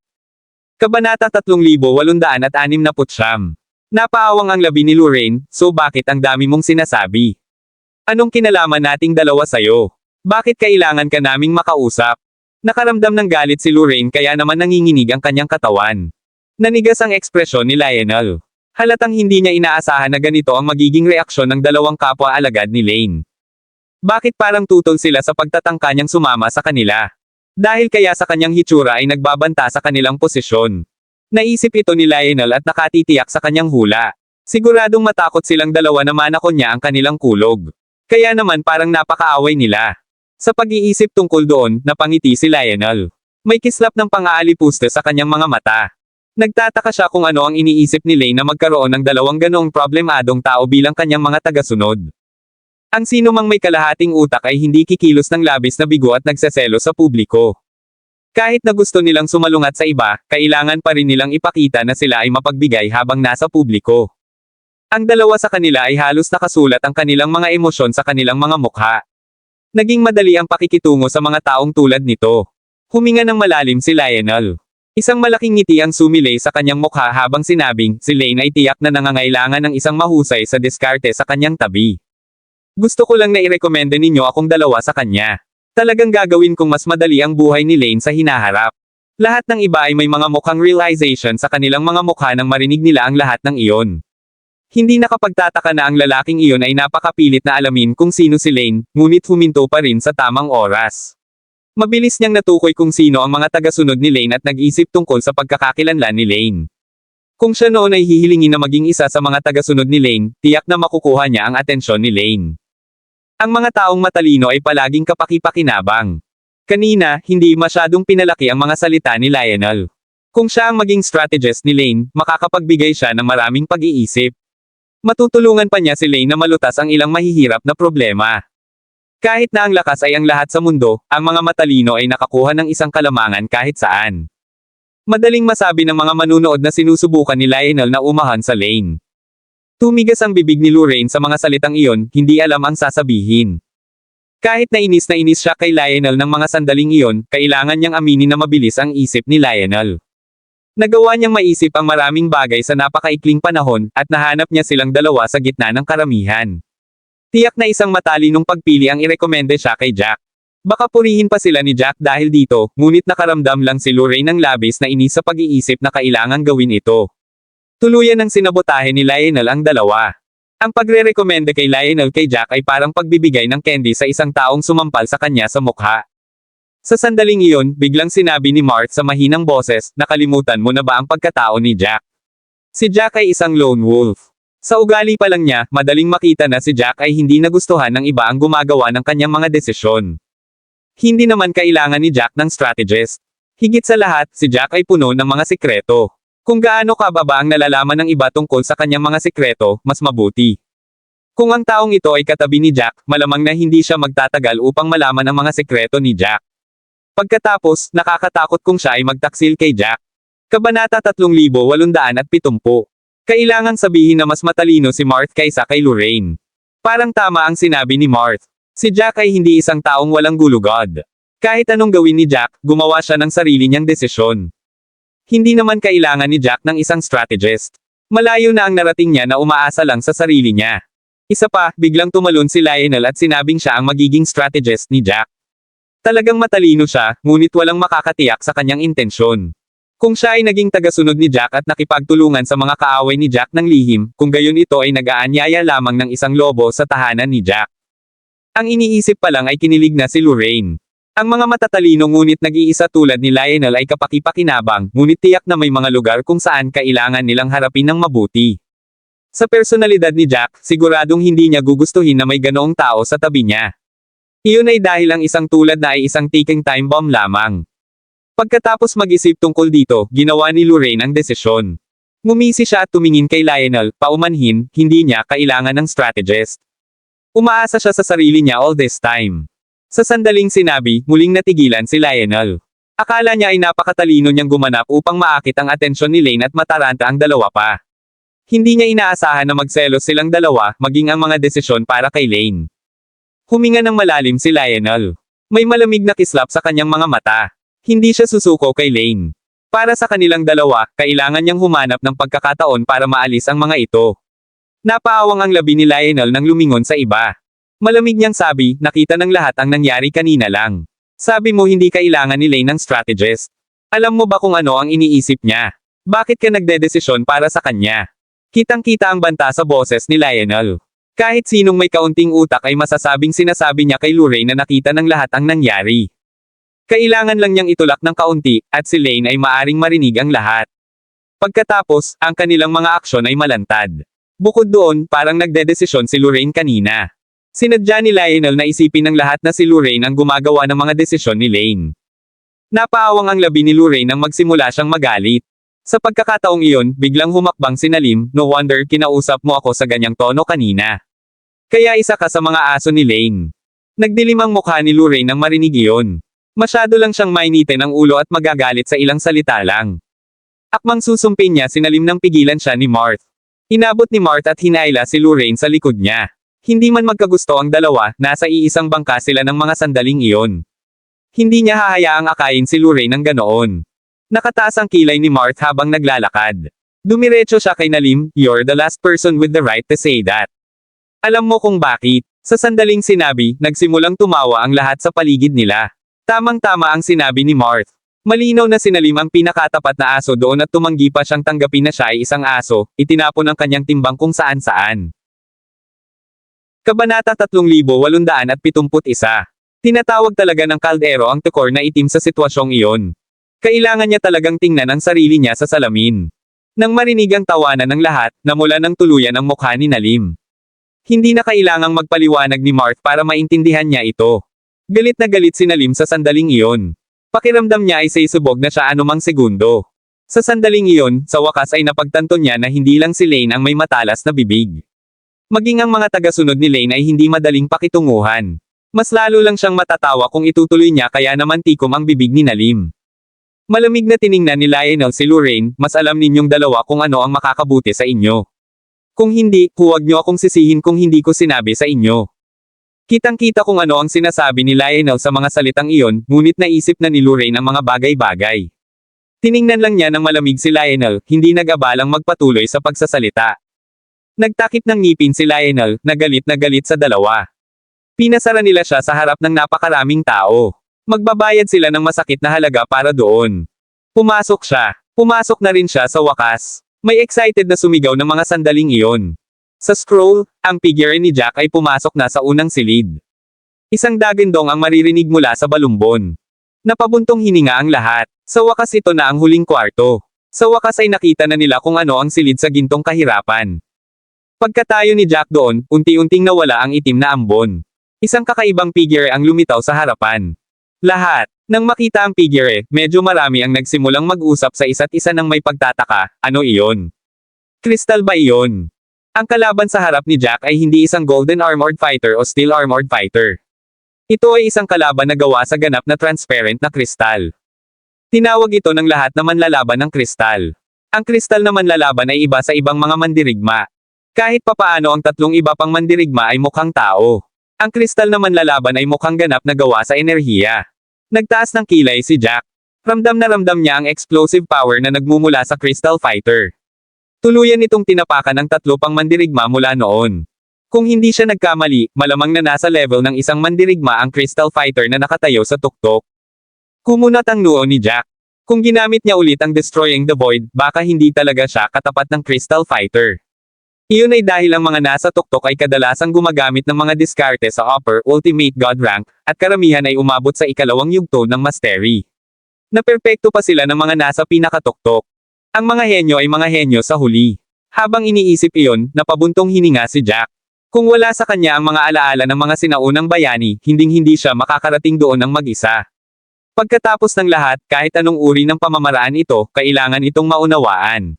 Kabanata 3869. Napaawang ang labi ni Lorraine, so bakit ang dami mong sinasabi? Anong kinalaman nating dalawa sa'yo? Bakit kailangan ka naming makausap? Nakaramdam ng galit si Lorraine kaya naman nanginginig ang kanyang katawan. Nanigas ang ekspresyon ni Lionel. Halatang hindi niya inaasahan na ganito ang magiging reaksyon ng dalawang kapwa-alagad ni Lane. Bakit parang tutol sila sa pagtatangka niyang sumama sa kanila? Dahil kaya sa kanyang hitsura ay nagbabanta sa kanilang posisyon. Naisip ito ni Lionel at nakatitiyak sa kanyang hula. Siguradong matakot silang dalawa na manakon niya ang kanilang kulog. Kaya naman parang napakaaway nila. Sa pag-iisip tungkol doon, napangiti si Lionel. May kislap ng pang-aalipusta sa kanyang mga mata. Nagtataka siya kung ano ang iniisip ni Lane na magkaroon ng dalawang ganoong problemadong tao bilang kanyang mga tagasunod. Ang sino mang may kalahating utak ay hindi kikilos ng labis na bigo at nagseselo sa publiko. Kahit na gusto nilang sumalungat sa iba, kailangan pa rin nilang ipakita na sila ay mapagbigay habang nasa publiko. Ang dalawa sa kanila ay halos nakasulat ang kanilang mga emosyon sa kanilang mga mukha. Naging madali ang pakikitungo sa mga taong tulad nito. Huminga ng malalim si Lionel. Isang malaking ngiti ang sumilay sa kanyang mukha habang sinabing, si Lane ay tiyak na nangangailangan ng isang mahusay sa diskarte sa kanyang tabi. Gusto ko lang na irekomenda ninyo akong dalawa sa kanya. Talagang gagawin kong mas madali ang buhay ni Lane sa hinaharap. Lahat ng iba ay may mga mukhang realization sa kanilang mga mukha nang marinig nila ang lahat ng iyon. Hindi nakapagtataka na ang lalaking iyon ay napakapilit na alamin kung sino si Lane, ngunit huminto pa rin sa tamang oras. Mabilis niyang natukoy kung sino ang mga tagasunod ni Lane at nag-isip tungkol sa pagkakakilanlan ni Lane. Kung siya noon ay hihilingin na maging isa sa mga tagasunod ni Lane, tiyak na makukuha niya ang atensyon ni Lane. Ang mga taong matalino ay palaging kapaki-pakinabang. Kanina, hindi masyadong pinalaki ang mga salita ni Lionel. Kung siya ang maging strategist ni Lane, makakapagbigay siya ng maraming pag-iisip. Matutulungan pa niya si Lane na malutas ang ilang mahihirap na problema. Kahit na ang lakas ay ang lahat sa mundo, ang mga matalino ay nakakuha ng isang kalamangan kahit saan. Madaling masabi ng mga manunood na sinusubukan ni Lionel na umahan sa Lane. Tumigas ang bibig ni Lorraine sa mga salitang iyon, hindi alam ang sasabihin. Kahit na inis siya kay Lionel ng mga sandaling iyon, kailangan niyang aminin na mabilis ang isip ni Lionel. Nagawa niyang maisip ang maraming bagay sa napakaikling panahon, at nahanap niya silang dalawa sa gitna ng karamihan. Tiyak na isang matalinong pagpili ang irekomende siya kay Jack. Baka purihin pa sila ni Jack dahil dito, ngunit nakaramdam lang si Lorraine ng labis na inis sa pag-iisip na kailangang gawin ito. Tuluyan ng sinabotahe ni Lionel ang dalawa. Ang pagre-recommende kay Lionel kay Jack ay parang pagbibigay ng candy sa isang taong sumampal sa kanya sa mukha. Sa sandaling iyon, biglang sinabi ni Mart sa mahinang boses, nakalimutan mo na ba ang pagkatao ni Jack? Si Jack ay isang lone wolf. Sa ugali pa lang niya, madaling makita na si Jack ay hindi nagustuhan ng iba ang gumagawa ng kanyang mga desisyon. Hindi naman kailangan ni Jack ng strategist. Higit sa lahat, si Jack ay puno ng mga sikreto. Kung gaano kababa ang nalalaman ng iba tungkol sa kanyang mga sikreto, mas mabuti. Kung ang taong ito ay katabi ni Jack, malamang na hindi siya magtatagal upang malaman ang mga sikreto ni Jack. Pagkatapos, nakakatakot kung siya ay magtaksil kay Jack. Kabanata 3870. Kailangang sabihin na mas matalino si Mart kaysa kay Lorraine. Parang tama ang sinabi ni Mart. Si Jack ay hindi isang taong walang gulugod. Kahit anong gawin ni Jack, gumawa siya ng sarili niyang desisyon. Hindi naman kailangan ni Jack ng isang strategist. Malayo na ang narating niya na umaasa lang sa sarili niya. Isa pa, biglang tumalon si Lionel at sinabing siya ang magiging strategist ni Jack. Talagang matalino siya, ngunit walang makakatiyak sa kanyang intensyon. Kung siya ay naging tagasunod ni Jack at nakipagtulungan sa mga kaaway ni Jack ng lihim, kung gayon ito ay nag-aanyaya lamang ng isang lobo sa tahanan ni Jack. Ang iniisip pa lang ay kinilig na si Lorraine. Ang mga matatalino ngunit nag-iisa tulad ni Lionel ay kapaki-pakinabang, ngunit tiyak na may mga lugar kung saan kailangan nilang harapin ng mabuti. Sa personalidad ni Jack, siguradong hindi niya gugustuhin na may ganoong tao sa tabi niya. Iyon ay dahil ang isang tulad na ay isang ticking time bomb lamang. Pagkatapos mag-isip tungkol dito, ginawa ni Lorraine ang desisyon. Ngumisi siya at tumingin kay Lionel, paumanhin, hindi niya kailangan ng strategist. Umaasa siya sa sarili niya all this time. Sa sandaling sinabi, muling natigilan si Lionel. Akala niya ay napakatalino niyang gumanap upang maakit ang atensyon ni Lane at mataranta ang dalawa pa. Hindi niya inaasahan na magselos silang dalawa, maging ang mga desisyon para kay Lane. Huminga ng malalim si Lionel. May malamig na kislap sa kanyang mga mata. Hindi siya susuko kay Lane. Para sa kanilang dalawa, kailangan niyang humanap ng pagkakataon para maalis ang mga ito. Napaawang ang labi ni Lionel nang lumingon sa iba. Malamig niyang sabi, nakita ng lahat ang nangyari kanina lang. Sabi mo hindi kailangan ni Lane ng strategist. Alam mo ba kung ano ang iniisip niya? Bakit ka nagdedesisyon para sa kanya? Kitang-kita ang banta sa boses ni Lionel. Kahit sinong may kaunting utak ay masasabing sinasabi niya kay Lorraine na nakita ng lahat ang nangyari. Kailangan lang niyang itulak ng kaunti, at si Lane ay maaring marinig ang lahat. Pagkatapos, ang kanilang mga aksyon ay malantad. Bukod doon, parang nagdedesisyon si Lorraine kanina. Sinadya ni Lionel na isipin ng lahat na si Lorraine ang gumagawa ng mga desisyon ni Lane. Napaawang ang labi ni Lorraine nang magsimula siyang magalit. Sa pagkakataong iyon, biglang humakbang si Nalim, no wonder kinausap mo ako sa ganyang tono kanina. Kaya isa ka sa mga aso ni Lane. Nagdilim ang mukha ni Lorraine nang marinig iyon. Masyado lang siyang mainitin ang ulo at magagalit sa ilang salita lang. Akmang susumpin niya si Nalim nang pigilan siya ni Marth. Inabot ni Marth at hinaila si Lorraine sa likod niya. Hindi man magkagusto ang dalawa, nasa iisang bangka sila ng mga sandaling iyon. Hindi niya hahayaang akayin si Lorraine ng ganoon. Nakataas ang kilay ni Marth habang naglalakad. Dumiretso siya kay Nalim, "You're the last person with the right to say that." Alam mo kung bakit? Sa sandaling sinabi, nagsimulang tumawa ang lahat sa paligid nila. Tamang-tama ang sinabi ni Marth. Malinaw na si Nalim ang pinakatapat na aso doon at tumanggi pa siyang tanggapin na siya ay isang aso, itinapon ang kanyang timbang kung saan-saan. Kabanata 3871. Tinatawag talaga ng kaldero ang tukor na itim sa sitwasyong iyon. Kailangan niya talagang tingnan ang sarili niya sa salamin. Nang marinig ang tawanan ng lahat, namula ng tuluyan ang mukha ni Nalim. Hindi na kailangang magpaliwanag ni Marth para maintindihan niya ito. Galit na galit si Nalim sa sandaling iyon. Pakiramdam niya ay sisubog na siya anumang segundo. Sa sandaling iyon, sa wakas ay napagtanto niya na hindi lang si Lane ang may matalas na bibig. Maging ang mga tagasunod ni Lane ay hindi madaling pakitunguhan. Mas lalo lang siyang matatawa kung itutuloy niya kaya naman tikom ang bibig ni Nalim. Malamig na tiningnan ni Lionel si Lorraine, mas alam ninyong dalawa kung ano ang makakabuti sa inyo. Kung hindi, huwag niyo akong sisihin kung hindi ko sinabi sa inyo. Kitang-kita kung ano ang sinasabi ni Lionel sa mga salitang iyon, ngunit naisip na ni Lorraine ang mga bagay-bagay. Tiningnan lang niya ng malamig si Lionel, hindi nag-abalang magpatuloy sa pagsasalita. Nagtakip ng ngipin si Lionel, na galit sa dalawa. Pinasara nila siya sa harap ng napakaraming tao. Magbabayad sila ng masakit na halaga para doon. Pumasok siya. Pumasok na rin siya sa wakas. May excited na sumigaw ng mga sandaling iyon. Sa scroll, ang figure ni Jack ay pumasok na sa unang silid. Isang dagandong ang maririnig mula sa balumbon. Napabuntong hininga ang lahat. Sa wakas ito na ang huling kwarto. Sa wakas ay nakita na nila kung ano ang silid sa gintong kahirapan. Pagkatayo ni Jack doon, unti-unting nawala ang itim na ambon. Isang kakaibang figure ang lumitaw sa harapan. Lahat, nang makita ang figure, medyo marami ang nagsimulang mag-usap sa isa't isa ng may pagtataka, ano iyon? Kristal ba iyon? Ang kalaban sa harap ni Jack ay hindi isang golden armored fighter o steel armored fighter. Ito ay isang kalaban na gawa sa ganap na transparent na kristal. Tinawag ito ng lahat na manlalaban ng kristal. Ang kristal na manlalaban ay iba sa ibang mga mandirigma. Kahit papaano ang tatlong iba pang mandirigma ay mukhang tao. Ang kristal na manlalaban ay mukhang ganap na gawa sa enerhiya. Nagtaas ng kilay si Jack. Ramdam na ramdam niya ang explosive power na nagmumula sa crystal fighter. Tuluyan itong tinapakan ng tatlo pang mandirigma mula noon. Kung hindi siya nagkamali, malamang na nasa level ng isang mandirigma ang crystal fighter na nakatayo sa tuktok. Kumunat ang noo ni Jack. Kung ginamit niya ulit ang Destroying the Void, baka hindi talaga siya katapat ng crystal fighter. Iyon ay dahil ang mga nasa tuktok ay kadalasang gumagamit ng mga diskarte sa upper ultimate god rank, at karamihan ay umabot sa ikalawang yugto ng mastery. Naperpekto pa sila ng mga nasa pinakatuktok. Ang mga henyo ay mga henyo sa huli. Habang iniisip iyon, napabuntong hininga si Jack. Kung wala sa kanya ang mga alaala ng mga sinaunang bayani, hinding-hindi siya makakarating doon ng mag-isa. Pagkatapos ng lahat, kahit anong uri ng pamamaraan ito, kailangan itong maunawaan.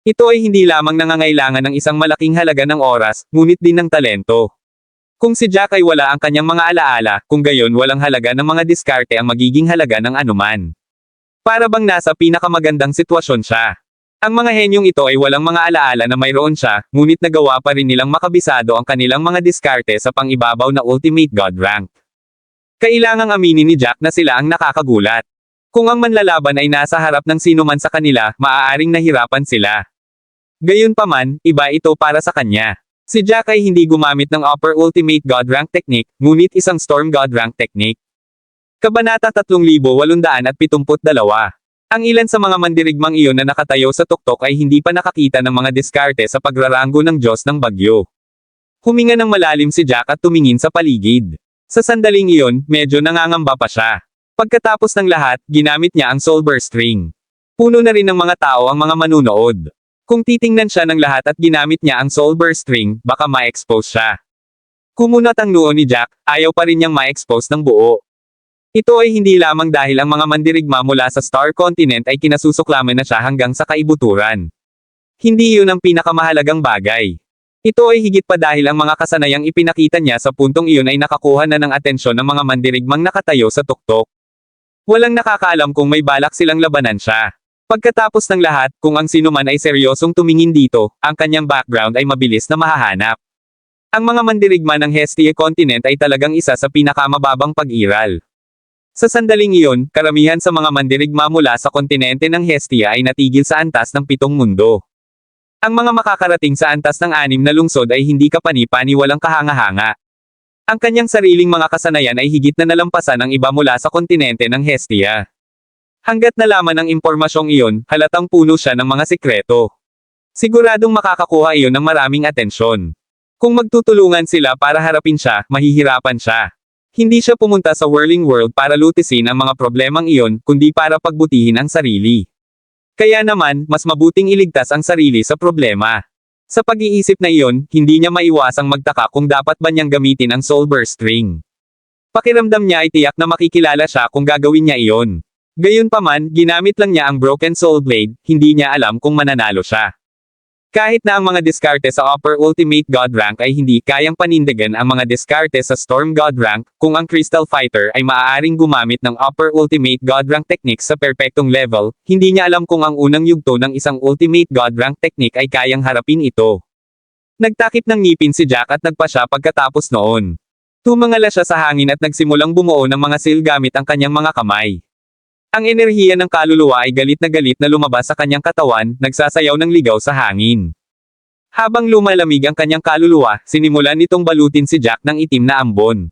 Ito ay hindi lamang nangangailangan ng isang malaking halaga ng oras, ngunit din ng talento. Kung si Jack ay wala ang kanyang mga alaala, kung gayon walang halaga ng mga diskarte ang magiging halaga ng anuman. Para bang nasa pinakamagandang sitwasyon siya. Ang mga henyong ito ay walang mga alaala na mayroon siya, ngunit nagawa pa rin nilang makabisado ang kanilang mga diskarte sa pangibabaw na ultimate god rank. Kailangang aminin ni Jack na sila ang nakakagulat. Kung ang manlalaban ay nasa harap ng sinuman sa kanila, maaaring nahirapan sila. Gayunpaman, iba ito para sa kanya. Si Jack ay hindi gumamit ng Upper Ultimate God Rank Technique, ngunit isang Storm God Rank Technique. Kabanata 3872. Ang ilan sa mga mandirigmang iyon na nakatayo sa tuktok ay hindi pa nakakita ng mga diskarte sa pagrarango ng Diyos ng Bagyo. Huminga ng malalim si Jack at tumingin sa paligid. Sa sandaling iyon, medyo nangangamba pa siya. Pagkatapos ng lahat, ginamit niya ang Soulburst Ring. Puno na rin ng mga tao ang mga manunood. Kung titingnan siya ng lahat at ginamit niya ang Soulburst Ring, baka ma-expose siya. Kumunat ang noo ni Jack, ayaw pa rin niyang ma-expose ng buo. Ito ay hindi lamang dahil ang mga mandirigma mula sa Star Continent ay kinasusuklaman na siya hanggang sa kaibuturan. Hindi yun ang pinakamahalagang bagay. Ito ay higit pa dahil ang mga kasanayang ipinakita niya sa puntong iyon ay nakakuha na ng atensyon ng mga mandirigmang nakatayo sa tuktok. Walang nakakaalam kung may balak silang labanan siya. Pagkatapos ng lahat, kung ang sinuman ay seryosong tumingin dito, ang kanyang background ay mabilis na mahahanap. Ang mga mandirigma ng Hestia Continent ay talagang isa sa pinakamababang pag-iral. Sa sandaling iyon, karamihan sa mga mandirigma mula sa kontinente ng Hestia ay natigil sa antas ng 7 mundo. Ang mga makakarating sa antas ng 6 na lungsod ay hindi kapani-pani walang kahanga-hanga. Ang kanyang sariling mga kasanayan ay higit na nalampasan ng iba mula sa kontinente ng Hestia. Hanggat nalaman ang impormasyong iyon, halatang puno siya ng mga sikreto. Siguradong makakakuha iyon ng maraming atensyon. Kung magtutulungan sila para harapin siya, mahihirapan siya. Hindi siya pumunta sa Whirling World para lutisin ang mga problemang iyon, kundi para pagbutihin ang sarili. Kaya naman, mas mabuting iligtas ang sarili sa problema. Sa pag-iisip na iyon, hindi niya maiwasang magtaka kung dapat ba niyang gamitin ang Soulburst Ring. Pakiramdam niya ay tiyak na makikilala siya kung gagawin niya iyon. Gayunpaman, ginamit lang niya ang Broken Soul Blade, hindi niya alam kung mananalo siya. Kahit na ang mga diskarte sa Upper Ultimate God Rank ay hindi kayang panindigan ang mga diskarte sa Storm God Rank, kung ang Crystal Fighter ay maaaring gumamit ng Upper Ultimate God Rank Technique sa perpektong level, hindi niya alam kung ang unang yugto ng isang Ultimate God Rank Technique ay kayang harapin ito. Nagtakip ng ngipin si Jack at nagpasya pagkatapos noon. Tumangala siya sa hangin at nagsimulang bumuo ng mga seal gamit ang kanyang mga kamay. Ang enerhiya ng kaluluwa ay galit na lumabas sa kanyang katawan, nagsasayaw ng ligaw sa hangin. Habang lumalamig ang kanyang kaluluwa, sinimulan nitong balutin si Jack ng itim na ambon.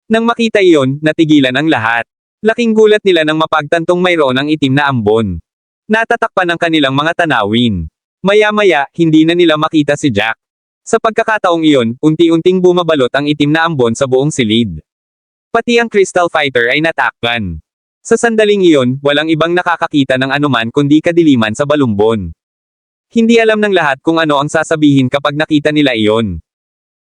Nang makita iyon, natigilan ang lahat. Laking gulat nila nang mapagtantong mayroon ang itim na ambon. Natatakpan ang kanilang mga tanawin. Maya-maya, hindi na nila makita si Jack. Sa pagkakataong iyon, unti-unting bumabalot ang itim na ambon sa buong silid. Pati ang Crystal Fighter ay natakpan. Sa sandaling iyon, walang ibang nakakakita ng anuman kundi kadiliman sa balumbon. Hindi alam ng lahat kung ano ang sasabihin kapag nakita nila iyon.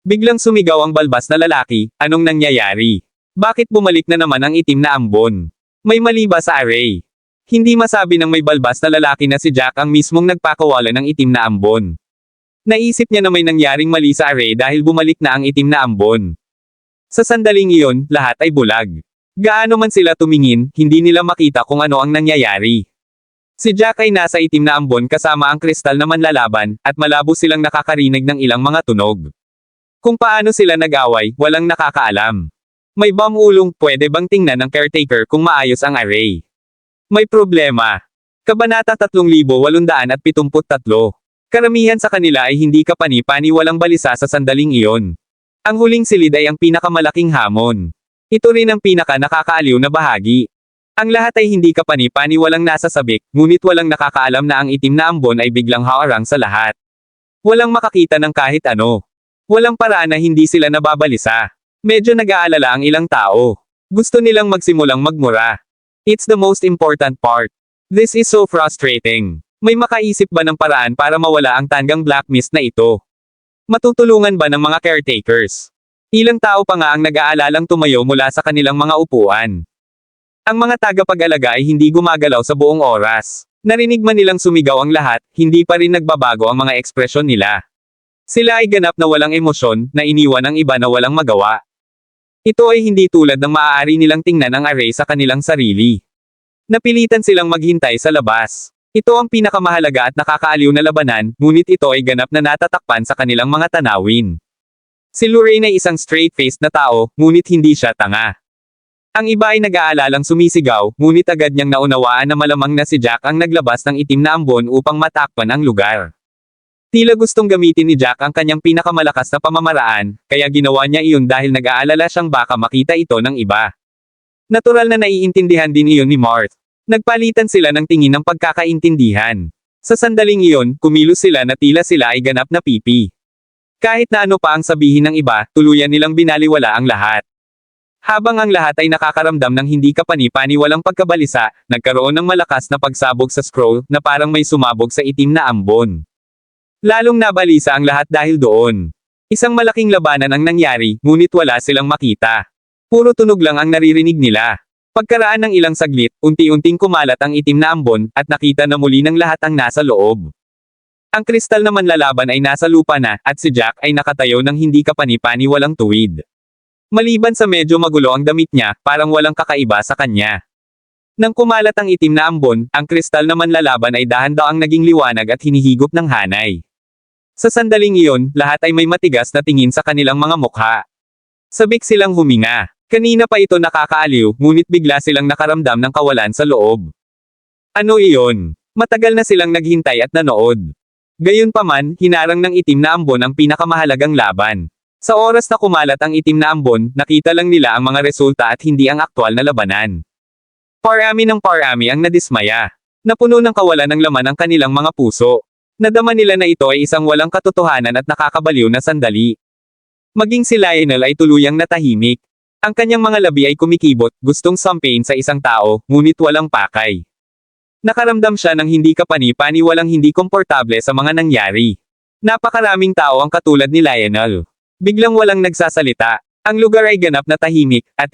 Biglang sumigaw ang balbas na lalaki, anong nangyayari? Bakit bumalik na naman ang itim na ambon? May mali ba sa array? Hindi masabi ng may balbas na lalaki na si Jack ang mismong nagpakawala ng itim na ambon. Naisip niya na may nangyaring mali sa array dahil bumalik na ang itim na ambon. Sa sandaling iyon, lahat ay bulag. Gaano man sila tumingin, hindi nila makita kung ano ang nangyayari. Si Jack ay nasa itim na ambon kasama ang kristal na manlalaban, at malabo silang nakakarinig ng ilang mga tunog. Kung paano sila nag-away, walang nakakaalam. May bomb ulong, pwede bang tingnan ng caretaker kung maayos ang array? May problema. Kabanata 3873. Karamihan sa kanila ay hindi kapani-pani walang balisa sa sandaling iyon. Ang huling silid ay ang pinakamalaking hamon. Ito rin ang pinaka-nakakaaliw na bahagi. Ang lahat ay hindi kapani-pani walang nasasabik, ngunit walang nakakaalam na ang itim na ambon ay biglang haarang sa lahat. Walang makakita ng kahit ano. Walang paraan na hindi sila nababalisa. Medyo nag-aalala ang ilang tao. Gusto nilang magsimulang magmura. It's the most important part. This is so frustrating. May makaisip ba ng paraan para mawala ang tanggang black mist na ito? Matutulungan ba ng mga caretakers? Ilang tao pa nga ang nag-aalalang tumayo mula sa kanilang mga upuan. Ang mga tagapag-alaga ay hindi gumagalaw sa buong oras. Narinig man nilang sumigaw ang lahat, hindi pa rin nagbabago ang mga ekspresyon nila. Sila ay ganap na walang emosyon, na iniwan ang iba na walang magawa. Ito ay hindi tulad ng maaari nilang tingnan ang array sa kanilang sarili. Napilitan silang maghintay sa labas. Ito ang pinakamahalaga at nakakaaliw na labanan, ngunit ito ay ganap na natatakpan sa kanilang mga tanawin. Si Lorraine ay isang straight-faced na tao, ngunit hindi siya tanga. Ang iba ay nag-aalalang sumisigaw, ngunit agad niyang naunawaan na malamang na si Jack ang naglabas ng itim na ambon upang matakpan ang lugar. Tila gustong gamitin ni Jack ang kanyang pinakamalakas na pamamaraan, kaya ginawa niya iyon dahil nag-aalala siyang baka makita ito ng iba. Natural na naiintindihan din iyon ni Marth. Nagpalitan sila ng tingin ng pagkakaintindihan. Sa sandaling iyon, kumilos sila na tila sila ay ganap na pipi. Kahit na ano pa ang sabihin ng iba, tuluyan nilang binaliwala ang lahat. Habang ang lahat ay nakakaramdam ng hindi kapani-paniwalang pagkabalisa, nagkaroon ng malakas na pagsabog sa scroll na parang may sumabog sa itim na ambon. Lalong nabalisa ang lahat dahil doon. Isang malaking labanan ang nangyari, ngunit wala silang makita. Puro tunog lang ang naririnig nila. Pagkaraan ng ilang saglit, unti-unting kumalat ang itim na ambon, at nakita na muli ng lahat ang nasa loob. Ang kristal na manlalaban ay nasa lupa na, at si Jack ay nakatayo ng hindi kapani-paniwalang tuwid. Maliban sa medyo magulo ang damit niya, parang walang kakaiba sa kanya. Nang kumalat ang itim na ambon, ang kristal na manlalaban ay dahan-daang naging liwanag at hinihigop ng hanay. Sa sandaling iyon, lahat ay may matigas na tingin sa kanilang mga mukha. Sabik silang huminga. Kanina pa ito nakakaaliw, ngunit bigla silang nakaramdam ng kawalan sa loob. Ano iyon? Matagal na silang naghintay at nanood. Gayunpaman, hinarang ng itim na ambon ang pinakamahalagang laban. Sa oras na kumalat ang itim na ambon, nakita lang nila ang mga resulta at hindi ang aktwal na labanan. Parami ng parami ang nadismaya. Napuno ng kawalan ng laman ang kanilang mga puso. Nadama nila na ito ay isang walang katotohanan at nakakabaliw na sandali. Maging si Lionel ay tuluyang natahimik. Ang kanyang mga labi ay kumikibot, gustong sampain sa isang tao, ngunit walang pakay. Nakaramdam siya ng hindi kapani-paniwalang hindi komportable sa mga nangyari. Napakaraming tao ang katulad ni Lionel. Biglang walang nagsasalita. Ang lugar ay ganap na tahimik, at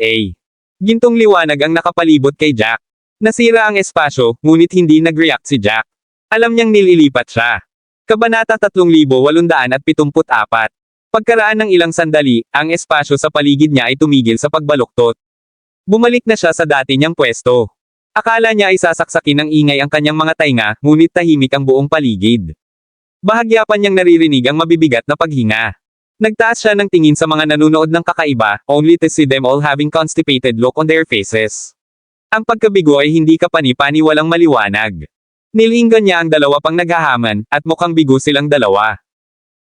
gintong liwanag ang nakapalibot kay Jack. Nasira ang espasyo, ngunit hindi nag-react si Jack. Alam niyang nililipat siya. Kabanata 3874. Pagkaraan ng ilang sandali, ang espasyo sa paligid niya ay tumigil sa pagbaluktot. Bumalik na siya sa dati niyang pwesto. Akala niya ay sasaksakin ng ingay ang kanyang mga tainga, ngunit tahimik ang buong paligid. Bahagya pa niyang naririnig ang mabibigat na paghinga. Nagtaas siya ng tingin sa mga nanunood ng kakaiba, only to see them all having constipated look on their faces. Ang pagkabigo ay hindi kapani-paniwalang maliwanag. Nilinggan niya ang dalawa pang naghahaman, at mukhang bigo silang dalawa.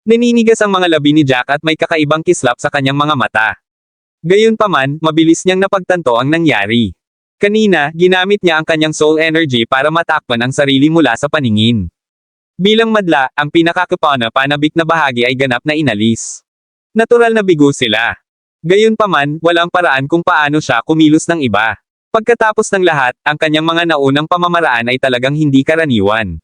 Naninigas ang mga labi ni Jack at may kakaibang kislap sa kanyang mga mata. Gayunpaman, mabilis niyang napagtanto ang nangyari. Kanina, ginamit niya ang kanyang soul energy para matakpan ang sarili mula sa paningin. Bilang madla, ang pinakakapanabik na bahagi ay ganap na inalis. Natural na bigo sila. Gayunpaman, walang paraan kung paano siya kumilos ng iba. Pagkatapos ng lahat, ang kanyang mga naunang pamamaraan ay talagang hindi karaniwan.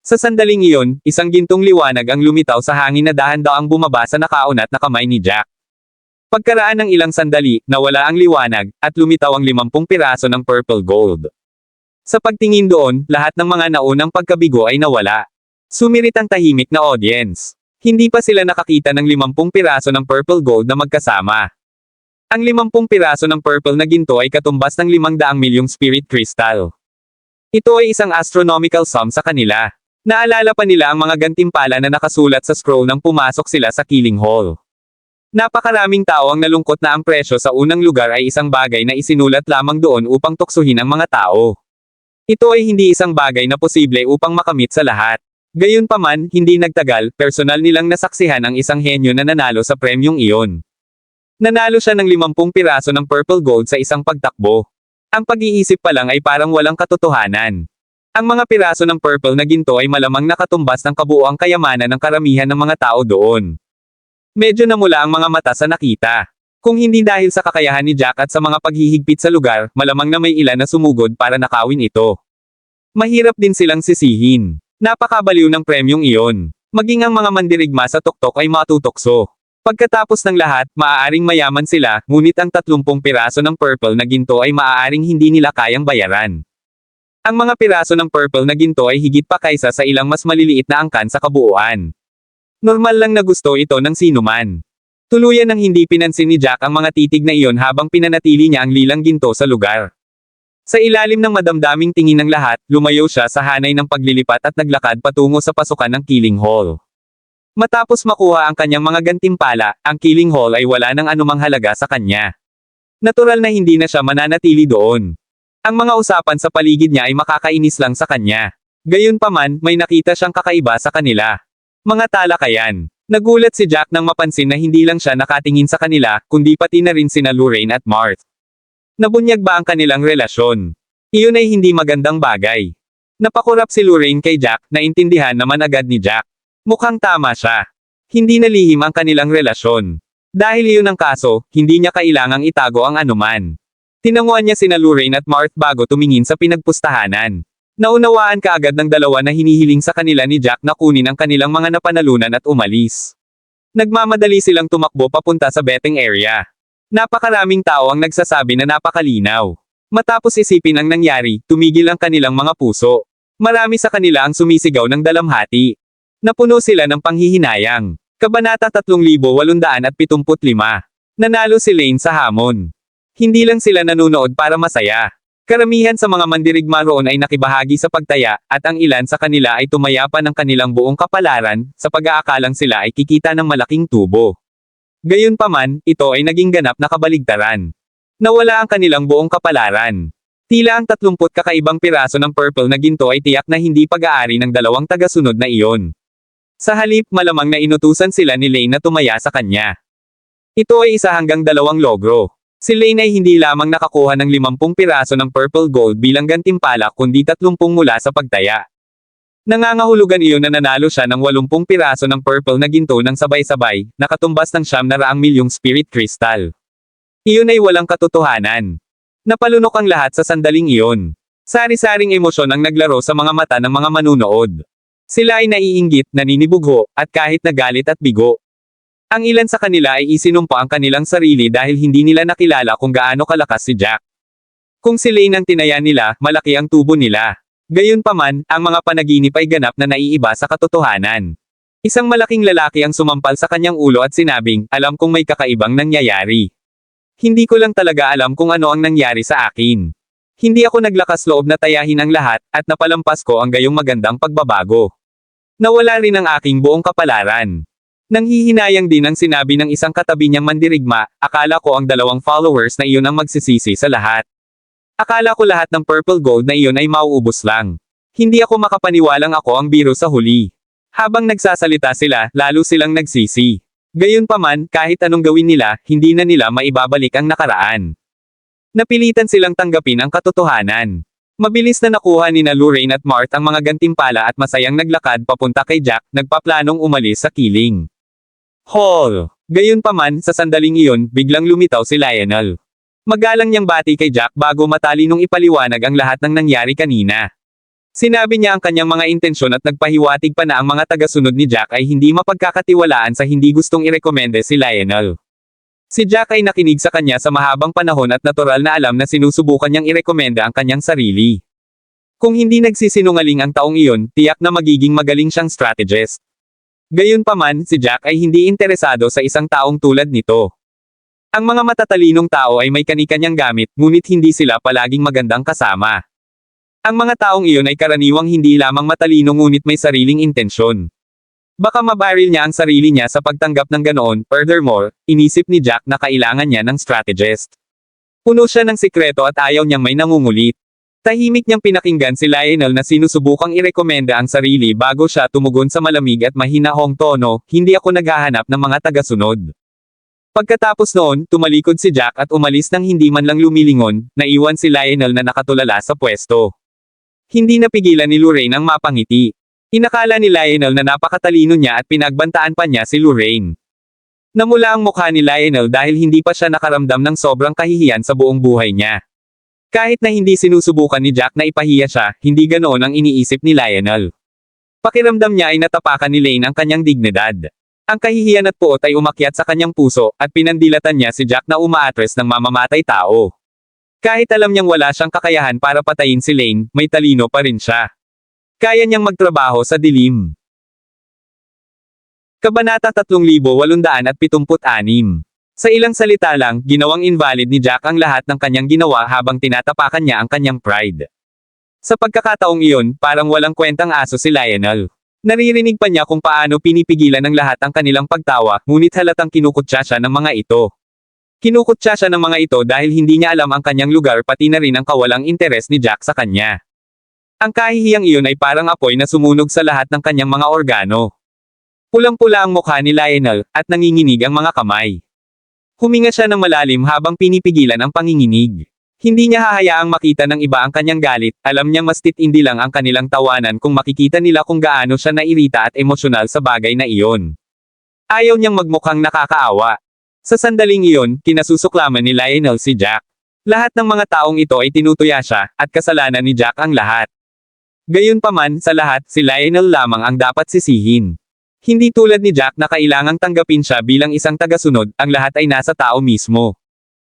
Sa sandaling iyon, isang gintong liwanag ang lumitaw sa hangin na dahan-daang bumaba sa nakaunat na kamay ni Jack. Pagkaraan ng ilang sandali, nawala ang liwanag, at lumitaw ang 50 piraso ng purple gold. Sa pagtingin doon, lahat ng mga naunang pagkabigo ay nawala. Sumirit ang tahimik na audience. Hindi pa sila nakakita ng 50 piraso ng purple gold na magkasama. Ang 50 piraso ng purple na ginto ay katumbas ng 500 milyong spirit crystal. Ito ay isang astronomical sum sa kanila. Naalala pa nila ang mga gantimpala na nakasulat sa scroll nang pumasok sila sa Killing Hall. Napakaraming tao ang nalungkot na ang presyo sa unang lugar ay isang bagay na isinulat lamang doon upang tuksuhin ang mga tao. Ito ay hindi isang bagay na posible upang makamit sa lahat. Gayunpaman, hindi nagtagal, personal nilang nasaksihan ang isang henyo na nanalo sa premyong iyon. Nanalo siya ng 50 piraso ng purple gold sa isang pagtakbo. Ang pag-iisip pa lang ay parang walang katotohanan. Ang mga piraso ng purple na ginto ay malamang nakatumbas ng kabuuang kayamanan ng karamihan ng mga tao doon. Medyo namula ang mga mata sa nakita. Kung hindi dahil sa kakayahan ni Jack at sa mga paghihigpit sa lugar, malamang na may ilan na sumugod para nakawin ito. Mahirap din silang sisihin. Napakabaliw ng premyong iyon. Maging ang mga mandirigma sa tuktok ay matutokso. Pagkatapos ng lahat, maaaring mayaman sila, ngunit ang 30 piraso ng purple na ginto ay maaaring hindi nila kayang bayaran. Ang mga piraso ng purple na ginto ay higit pa kaysa sa ilang mas maliliit na angkan sa kabuuan. Normal lang na gusto ito ng sinuman. Tuluyan ng hindi pinansin ni Jack ang mga titig na iyon habang pinanatili niya ang lilang ginto sa lugar. Sa ilalim ng madamdaming tingin ng lahat, lumayo siya sa hanay ng paglilipat at naglakad patungo sa pasukan ng Killing Hall. Matapos makuha ang kanyang mga gantimpala, ang Killing Hall ay wala ng anumang halaga sa kanya. Natural na hindi na siya mananatili doon. Ang mga usapan sa paligid niya ay makakainis lang sa kanya. Gayunpaman, may nakita siyang kakaiba sa kanila. Mga talakayan. Nagulat si Jack nang mapansin na hindi lang siya nakatingin sa kanila, kundi pati na rin sina Lorraine at Marth. Nabunyag ba ang kanilang relasyon? Iyon ay hindi magandang bagay. Napakurap si Lorraine kay Jack, naintindihan naman agad ni Jack. Mukhang tama siya. Hindi nalihim ang kanilang relasyon. Dahil iyon ang kaso, hindi niya kailangang itago ang anuman. Tinanguan niya sina Lorraine at Marth bago tumingin sa pinagpustahanan. Naunawaan kaagad ng dalawa na hinihiling sa kanila ni Jack na kunin ang kanilang mga napanalunan at umalis. Nagmamadali silang tumakbo papunta sa betting area. Napakaraming tao ang nagsasabi na napakalinaw. Matapos isipin ang nangyari, tumigil ang kanilang mga puso. Marami sa kanila ang sumisigaw ng dalamhati. Napuno sila ng panghihinayang. Kabanata 3875. Nanalo si Lane sa hamon. Hindi lang sila nanunood para masaya. Karamihan sa mga mandirigma roon ay nakibahagi sa pagtaya, at ang ilan sa kanila ay tumaya pa ng kanilang buong kapalaran, sa pag-aakalang sila ay kikita ng malaking tubo. Gayunpaman, ito ay naging ganap na kabaligtaran. Nawala ang kanilang buong kapalaran. Tila ang 30 kakaibang piraso ng purple na ginto ay tiyak na hindi pag-aari ng dalawang tagasunod na iyon. Sa halip, malamang na inutusan sila ni Lane na tumaya sa kanya. Ito ay 1 hanggang 2 logro. Si Lane ay hindi lamang nakakuha ng 50 piraso ng purple gold bilang gantimpala kundi 30 mula sa pagtaya. Nangangahulugan iyon na nanalo siya ng 80 piraso ng purple na ginto ng sabay-sabay, nakatumbas ng 900 milyong spirit crystal. Iyon ay walang katotohanan. Napalunok ang lahat sa sandaling iyon. Sari-saring emosyon ang naglaro sa mga mata ng mga manunood. Sila ay naiinggit, naninibugho, at kahit nagalit at bigo. Ang ilan sa kanila ay isinumpa ang kanilang sarili dahil hindi nila nakilala kung gaano kalakas si Jack. Kung si Lane ang tinaya nila, malaki ang tubo nila. Gayunpaman, ang mga panaginip ay ganap na naiiba sa katotohanan. Isang malaking lalaki ang sumampal sa kanyang ulo at sinabing, alam kong may kakaibang nangyayari. Hindi ko lang talaga alam kung ano ang nangyari sa akin. Hindi ako naglakas loob na tayahin ang lahat, at napalampas ko ang gayong magandang pagbabago. Nawala rin ang aking buong kapalaran. Nanghihinayang din ang sinabi ng isang katabi niyang mandirigma, akala ko ang 2 followers na iyon ang magsisisi sa lahat. Akala ko lahat ng purple gold na iyon ay mauubos lang. Hindi ako makapaniwalang ako ang biro sa huli. Habang nagsasalita sila, lalo silang nagsisi. Gayunpaman, kahit anong gawin nila, hindi na nila maibabalik ang nakaraan. Napilitan silang tanggapin ang katotohanan. Mabilis na nakuha ni na Lorraine at Marth ang mga gantimpala at masayang naglakad papunta kay Jack, nagpaplanong umalis sa kiling hall. Gayunpaman, sa sandaling iyon, biglang lumitaw si Lionel. Magalang niyang bati kay Jack bago matalinong ipaliwanag ang lahat ng nangyari kanina. Sinabi niya ang kanyang mga intensyon at nagpahiwatig pa na ang mga tagasunod ni Jack ay hindi mapagkakatiwalaan sa hindi gustong irekomende si Lionel. Si Jack ay nakinig sa kanya sa mahabang panahon at natural na alam na sinusubukan niyang irekomenda ang kanyang sarili. Kung hindi nagsisinungaling ang taong iyon, tiyak na magiging magaling siyang strategist. Gayunpaman, si Jack ay hindi interesado sa isang taong tulad nito. Ang mga matatalinong tao ay may kani-kanyang gamit, ngunit hindi sila palaging magandang kasama. Ang mga taong iyon ay karaniwang hindi lamang matalino ngunit may sariling intensyon. Baka mabaril niya ang sarili niya sa pagtanggap ng ganoon. Furthermore, inisip ni Jack na kailangan niya ng strategist. Puno siya ng sikreto at ayaw niyang may nangungulit. Tahimik niyang pinakinggan si Lionel na sinusubukang irekomenda ang sarili bago siya tumugon sa malamig at mahinahong tono, hindi ako naghahanap ng mga tagasunod. Pagkatapos noon, tumalikod si Jack at umalis nang hindi man lang lumilingon, naiwan si Lionel na nakatulala sa pwesto. Hindi napigilan ni Lorraine ang mapangiti. Inakala ni Lionel na napakatalino niya at pinagbantaan pa niya si Lorraine. Namula ang mukha ni Lionel dahil hindi pa siya nakaramdam ng sobrang kahihiyan sa buong buhay niya. Kahit na hindi sinusubukan ni Jack na ipahiya siya, hindi ganoon ang iniisip ni Lionel. Pakiramdam niya ay natapakan ni Lane ang kanyang dignidad. Ang kahihiyan at puot ay umakyat sa kanyang puso, at pinandilatan niya si Jack na umaatres ng mamamatay tao. Kahit alam niyang wala siyang kakayahan para patayin si Lane, may talino pa rin siya. Kaya niyang magtrabaho sa dilim. Kabanata 3876. Sa ilang salita lang, ginawang invalid ni Jack ang lahat ng kanyang ginawa habang tinatapakan niya ang kanyang pride. Sa pagkakataong iyon, parang walang kwentang aso si Lionel. Naririnig pa niya kung paano pinipigilan ng lahat ang kanilang pagtawa, ngunit halatang kinukutya siya ng mga ito. Kinukutya siya ng mga ito dahil hindi niya alam ang kanyang lugar pati na rin ang kawalang interes ni Jack sa kanya. Ang kahihiyang iyon ay parang apoy na sumunog sa lahat ng kanyang mga organo. Pulang-pula ang mukha ni Lionel, at nanginginig ang mga kamay. Huminga siya ng malalim habang pinipigilan ang panginginig. Hindi niya hahayaang makita ng iba ang kanyang galit, alam niyang mas titindi lang ang kanilang tawanan kung makikita nila kung gaano siya nairita at emosyonal sa bagay na iyon. Ayaw niyang magmukhang nakakaawa. Sa sandaling iyon, kinasusuklaman ni Lionel si Jack. Lahat ng mga taong ito ay tinutuya siya, at kasalanan ni Jack ang lahat. Gayunpaman, sa lahat, si Lionel lamang ang dapat sisihin. Hindi tulad ni Jack na kailangang tanggapin siya bilang isang tagasunod, ang lahat ay nasa tao mismo.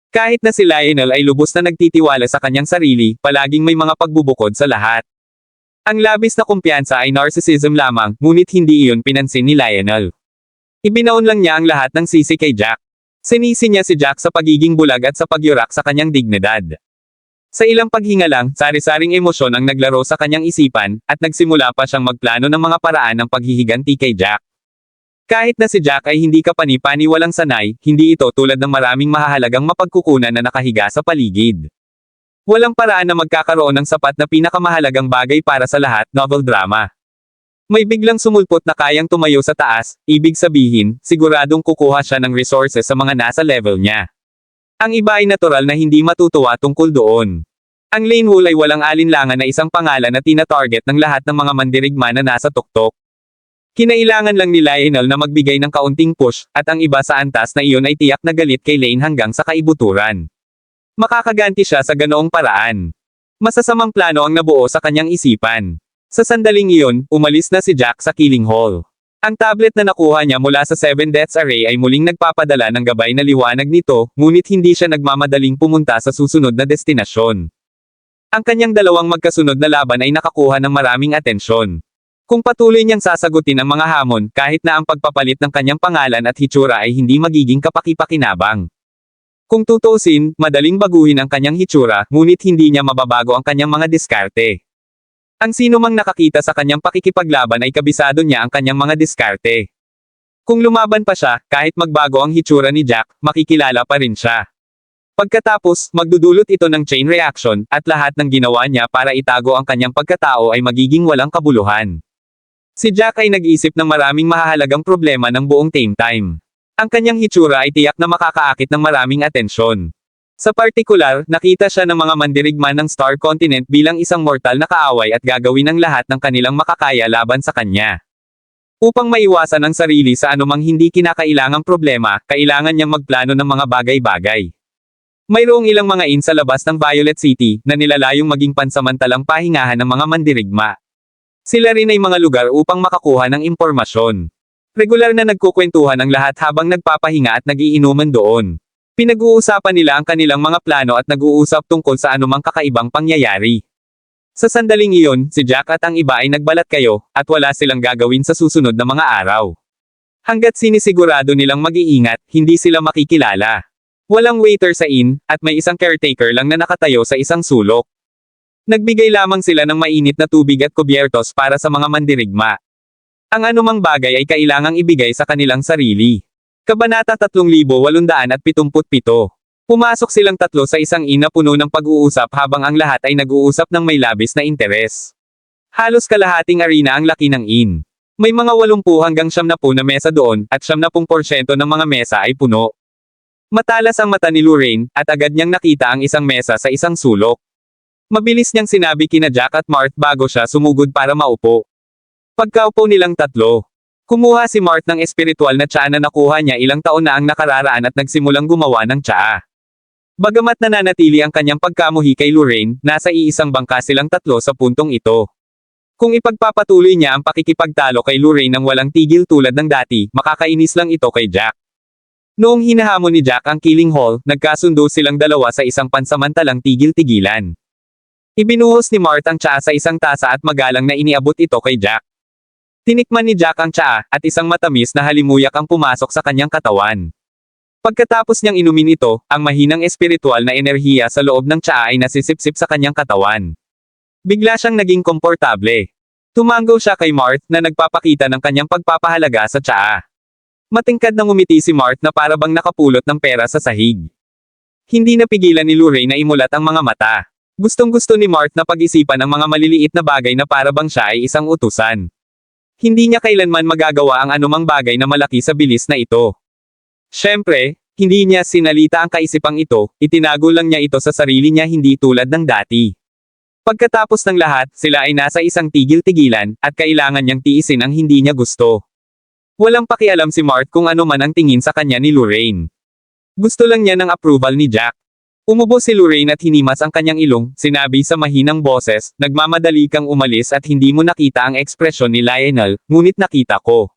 Kahit na si Lionel ay lubos na nagtitiwala sa kanyang sarili, palaging may mga pagbubukod sa lahat. Ang labis na kumpiyansa ay narcissism lamang, ngunit hindi iyon pinansin ni Lionel. Ibinaon lang niya ang lahat ng sisi kay Jack. Sinisi niya si Jack sa pagiging bulag at sa pagyurak sa kanyang dignidad. Sa ilang paghinga lang, sari-saring emosyon ang naglaro sa kanyang isipan, at nagsimula pa siyang magplano ng mga paraan ng paghihiganti kay Jack. Kahit na si Jack ay hindi kapani-paniwalang sanay, hindi ito tulad ng maraming mahahalagang mapagkukunan na nakahiga sa paligid. Walang paraan na magkakaroon ng sapat na pinakamahalagang bagay para sa lahat, novel drama. May biglang sumulpot na kayang tumayo sa taas, ibig sabihin, siguradong kukuha siya ng resources sa mga nasa level niya. Ang iba ay natural na hindi matutuwa tungkol doon. Ang Lane Wolf ay walang alinlangan na isang pangalan na tina-target ng lahat ng mga mandirigma na nasa tuktok. Kinailangan lang ni Lionel na magbigay ng kaunting push, at ang iba sa antas na iyon ay tiyak na galit kay Lane hanggang sa kaibuturan. Makakaganti siya sa ganoong paraan. Masasamang plano ang nabuo sa kanyang isipan. Sa sandaling iyon, umalis na si Jack sa Killing Hall. Ang tablet na nakuha niya mula sa 7 Deaths Array ay muling nagpapadala ng gabay na liwanag nito, ngunit hindi siya nagmamadaling pumunta sa susunod na destinasyon. Ang kanyang dalawang magkasunod na laban ay nakakuha ng maraming atensyon. Kung patuloy niyang sasagutin ang mga hamon, kahit na ang pagpapalit ng kanyang pangalan at hitsura ay hindi magiging kapaki-pakinabang. Kung tutuusin, madaling baguhin ang kanyang hitsura, ngunit hindi niya mababago ang kanyang mga diskarte. Ang sino mang nakakita sa kanyang pakikipaglaban ay kabisado niya ang kanyang mga diskarte. Kung lumaban pa siya, kahit magbago ang hitsura ni Jack, makikilala pa rin siya. Pagkatapos, magdudulot ito ng chain reaction, at lahat ng ginawa niya para itago ang kanyang pagkatao ay magiging walang kabuluhan. Si Jack ay nag-isip ng maraming mahahalagang problema ng buong Time. Ang kanyang hitsura ay tiyak na makakaakit ng maraming atensyon. Sa partikular, nakita siya ng mga mandirigma ng Star Continent bilang isang mortal na kaaway at gagawin ang lahat ng kanilang makakaya laban sa kanya. Upang maiwasan ang sarili sa anumang hindi kinakailangang problema, kailangan niyang magplano ng mga bagay-bagay. Mayroong ilang mga inn sa labas ng Violet City, na nilalayong maging pansamantalang pahingahan ng mga mandirigma. Sila rin ay mga lugar upang makakuha ng impormasyon. Regular na nagkukwentuhan ang lahat habang nagpapahinga at nagiinuman doon. Pinag-uusapan nila ang kanilang mga plano at nag-uusap tungkol sa anumang kakaibang pangyayari. Sa sandaling iyon, si Jack at ang iba ay nagbalat kayo, at wala silang gagawin sa susunod na mga araw. Hanggat sinisigurado nilang mag-iingat, hindi sila makikilala. Walang waiter sa inn, at may isang caretaker lang na nakatayo sa isang sulok. Nagbigay lamang sila ng mainit na tubig at kubyertos para sa mga mandirigma. Ang anumang bagay ay kailangang ibigay sa kanilang sarili. Kabanata 3877. Pumasok silang tatlo sa isang inn na puno ng pag-uusap habang ang lahat ay nag-uusap ng may labis na interes. Halos kalahating arena ang laki ng inn. May mga 80 hanggang 70 na mesa doon, at 70% ng mga mesa ay puno. Matalas ang mata ni Lorraine, at agad niyang nakita ang isang mesa sa isang sulok. Mabilis niyang sinabi kina Jack at Marth bago siya sumugod para maupo. Pagkaupo nilang tatlo, kumuha si Marth ng espiritual na tsaa na nakuha niya ilang taon na ang nakararaan at nagsimulang gumawa ng tsaa. Bagamat nananatili ang kanyang pagkamuhi kay Lorraine, nasa iisang bangka silang tatlo sa puntong ito. Kung ipagpapatuloy niya ang pakikipagtalo kay Lorraine ng walang tigil tulad ng dati, makakainis lang ito kay Jack. Noong hinahamon ni Jack ang Killing Hall, nagkasundo silang dalawa sa isang pansamantalang tigil-tigilan. Ibinuhos ni Marth ang tsaa sa isang tasa at magalang na iniabot ito kay Jack. Tinikman ni Jack ang tsaa, at isang matamis na halimuyak ang pumasok sa kanyang katawan. Pagkatapos niyang inumin ito, ang mahinang espiritual na enerhiya sa loob ng tsaa ay nasisipsip sa kanyang katawan. Bigla siyang naging komportable. Tumanggo siya kay Marth na nagpapakita ng kanyang pagpapahalaga sa tsaa. Matingkad na ngumiti si Marth na parabang nakapulot ng pera sa sahig. Hindi napigilan ni Lorraine na imulat ang mga mata. Gustong-gusto ni Mart na pag-isipan ang mga maliliit na bagay na para bang siya ay isang utusan. Hindi niya kailanman magagawa ang anumang bagay na malaki sa bilis na ito. Siyempre, hindi niya sinalita ang kaisipang ito, itinago lang niya ito sa sarili niya hindi tulad ng dati. Pagkatapos ng lahat, sila ay nasa isang tigil-tigilan, at kailangan niyang tiisin ang hindi niya gusto. Walang pakialam si Mart kung ano man ang tingin sa kanya ni Lorraine. Gusto lang niya ng approval ni Jack. Umubo si Lorraine at hinimas ang kanyang ilong, sinabi sa mahinang boses, nagmamadali kang umalis at hindi mo nakita ang ekspresyon ni Lionel, ngunit nakita ko.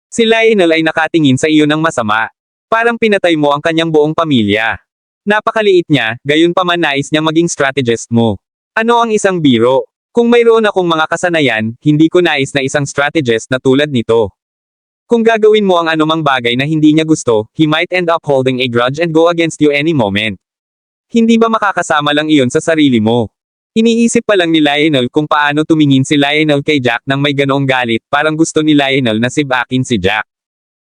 Si Lionel ay nakatingin sa iyo ng masama. Parang pinatay mo ang kanyang buong pamilya. Napakaliit niya, gayon pa man nais niyang maging strategist mo. Ano ang isang biro? Kung mayroon akong mga kasanayan, hindi ko nais na isang strategist na tulad nito. Kung gagawin mo ang anumang bagay na hindi niya gusto, he might end up holding a grudge and go against you any moment. Hindi ba makakasama lang iyon sa sarili mo? Iniisip pa lang ni Lionel kung paano tumingin si Lionel kay Jack nang may ganoong galit, parang gusto ni Lionel na sibakin si Jack.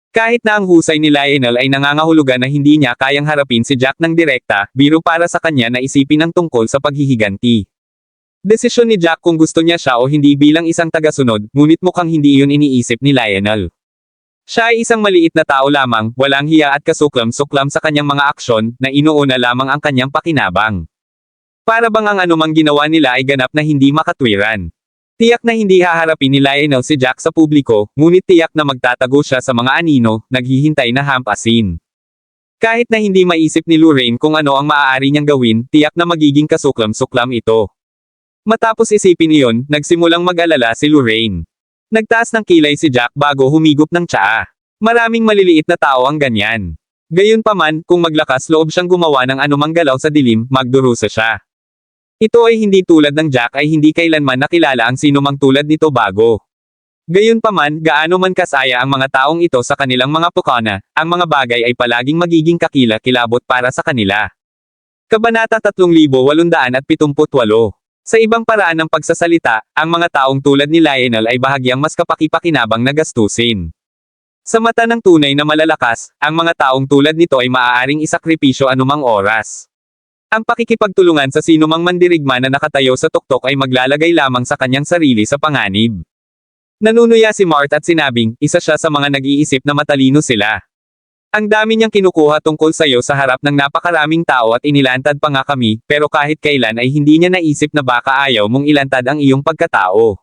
Kahit na ang husay ni Lionel ay nangangahulugan na hindi niya kayang harapin si Jack ng direkta, biro para sa kanya na isipin ang tungkol sa paghihiganti. Desisyon ni Jack kung gusto niya siya o hindi bilang isang tagasunod, ngunit mukhang hindi iyon iniisip ni Lionel. Siya ay isang maliit na tao lamang, walang hiya at kasuklam-suklam sa kanyang mga aksyon, na inuuna lamang ang kanyang pakinabang. Para bang ang anumang ginawa nila ay ganap na hindi makatwiran. Tiyak na hindi haharapin ni Lionel si Jack sa publiko, ngunit tiyak na magtatago siya sa mga anino, naghihintay na hampasin. Kahit na hindi maisip ni Lorraine kung ano ang maaari niyang gawin, tiyak na magiging kasuklam-suklam ito. Matapos isipin iyon, nagsimulang mag-alala si Lorraine. Nagtaas ng kilay si Jack bago humigop ng tsaa. Maraming maliliit na tao ang ganyan. Gayunpaman, kung maglakas loob siyang gumawa ng anumang galaw sa dilim, magdurusa siya. Ito ay hindi tulad ng Jack ay hindi kailanman nakilala ang sinumang tulad nito bago. Gayunpaman, gaano man kasaya ang mga taong ito sa kanilang mga pukana, ang mga bagay ay palaging magiging kakila-kilabot para sa kanila. Kabanata 3878. Sa ibang paraan ng pagsasalita, ang mga taong tulad ni Lionel ay bahagyang mas kapaki-pakinabang na gastusin. Sa mata ng tunay na malalakas, ang mga taong tulad nito ay maaaring isakripisyo anumang oras. Ang pakikipagtulungan sa sinumang mandirigma na nakatayo sa tuktok ay maglalagay lamang sa kanyang sarili sa panganib. Nanunuya si Mart at sinabing, isa siya sa mga nag-iisip na matalino sila. Ang dami niyang kinukuha tungkol sayo sa harap ng napakaraming tao at inilantad pa nga kami, pero kahit kailan ay hindi niya naisip na baka ayaw mong ilantad ang iyong pagkatao.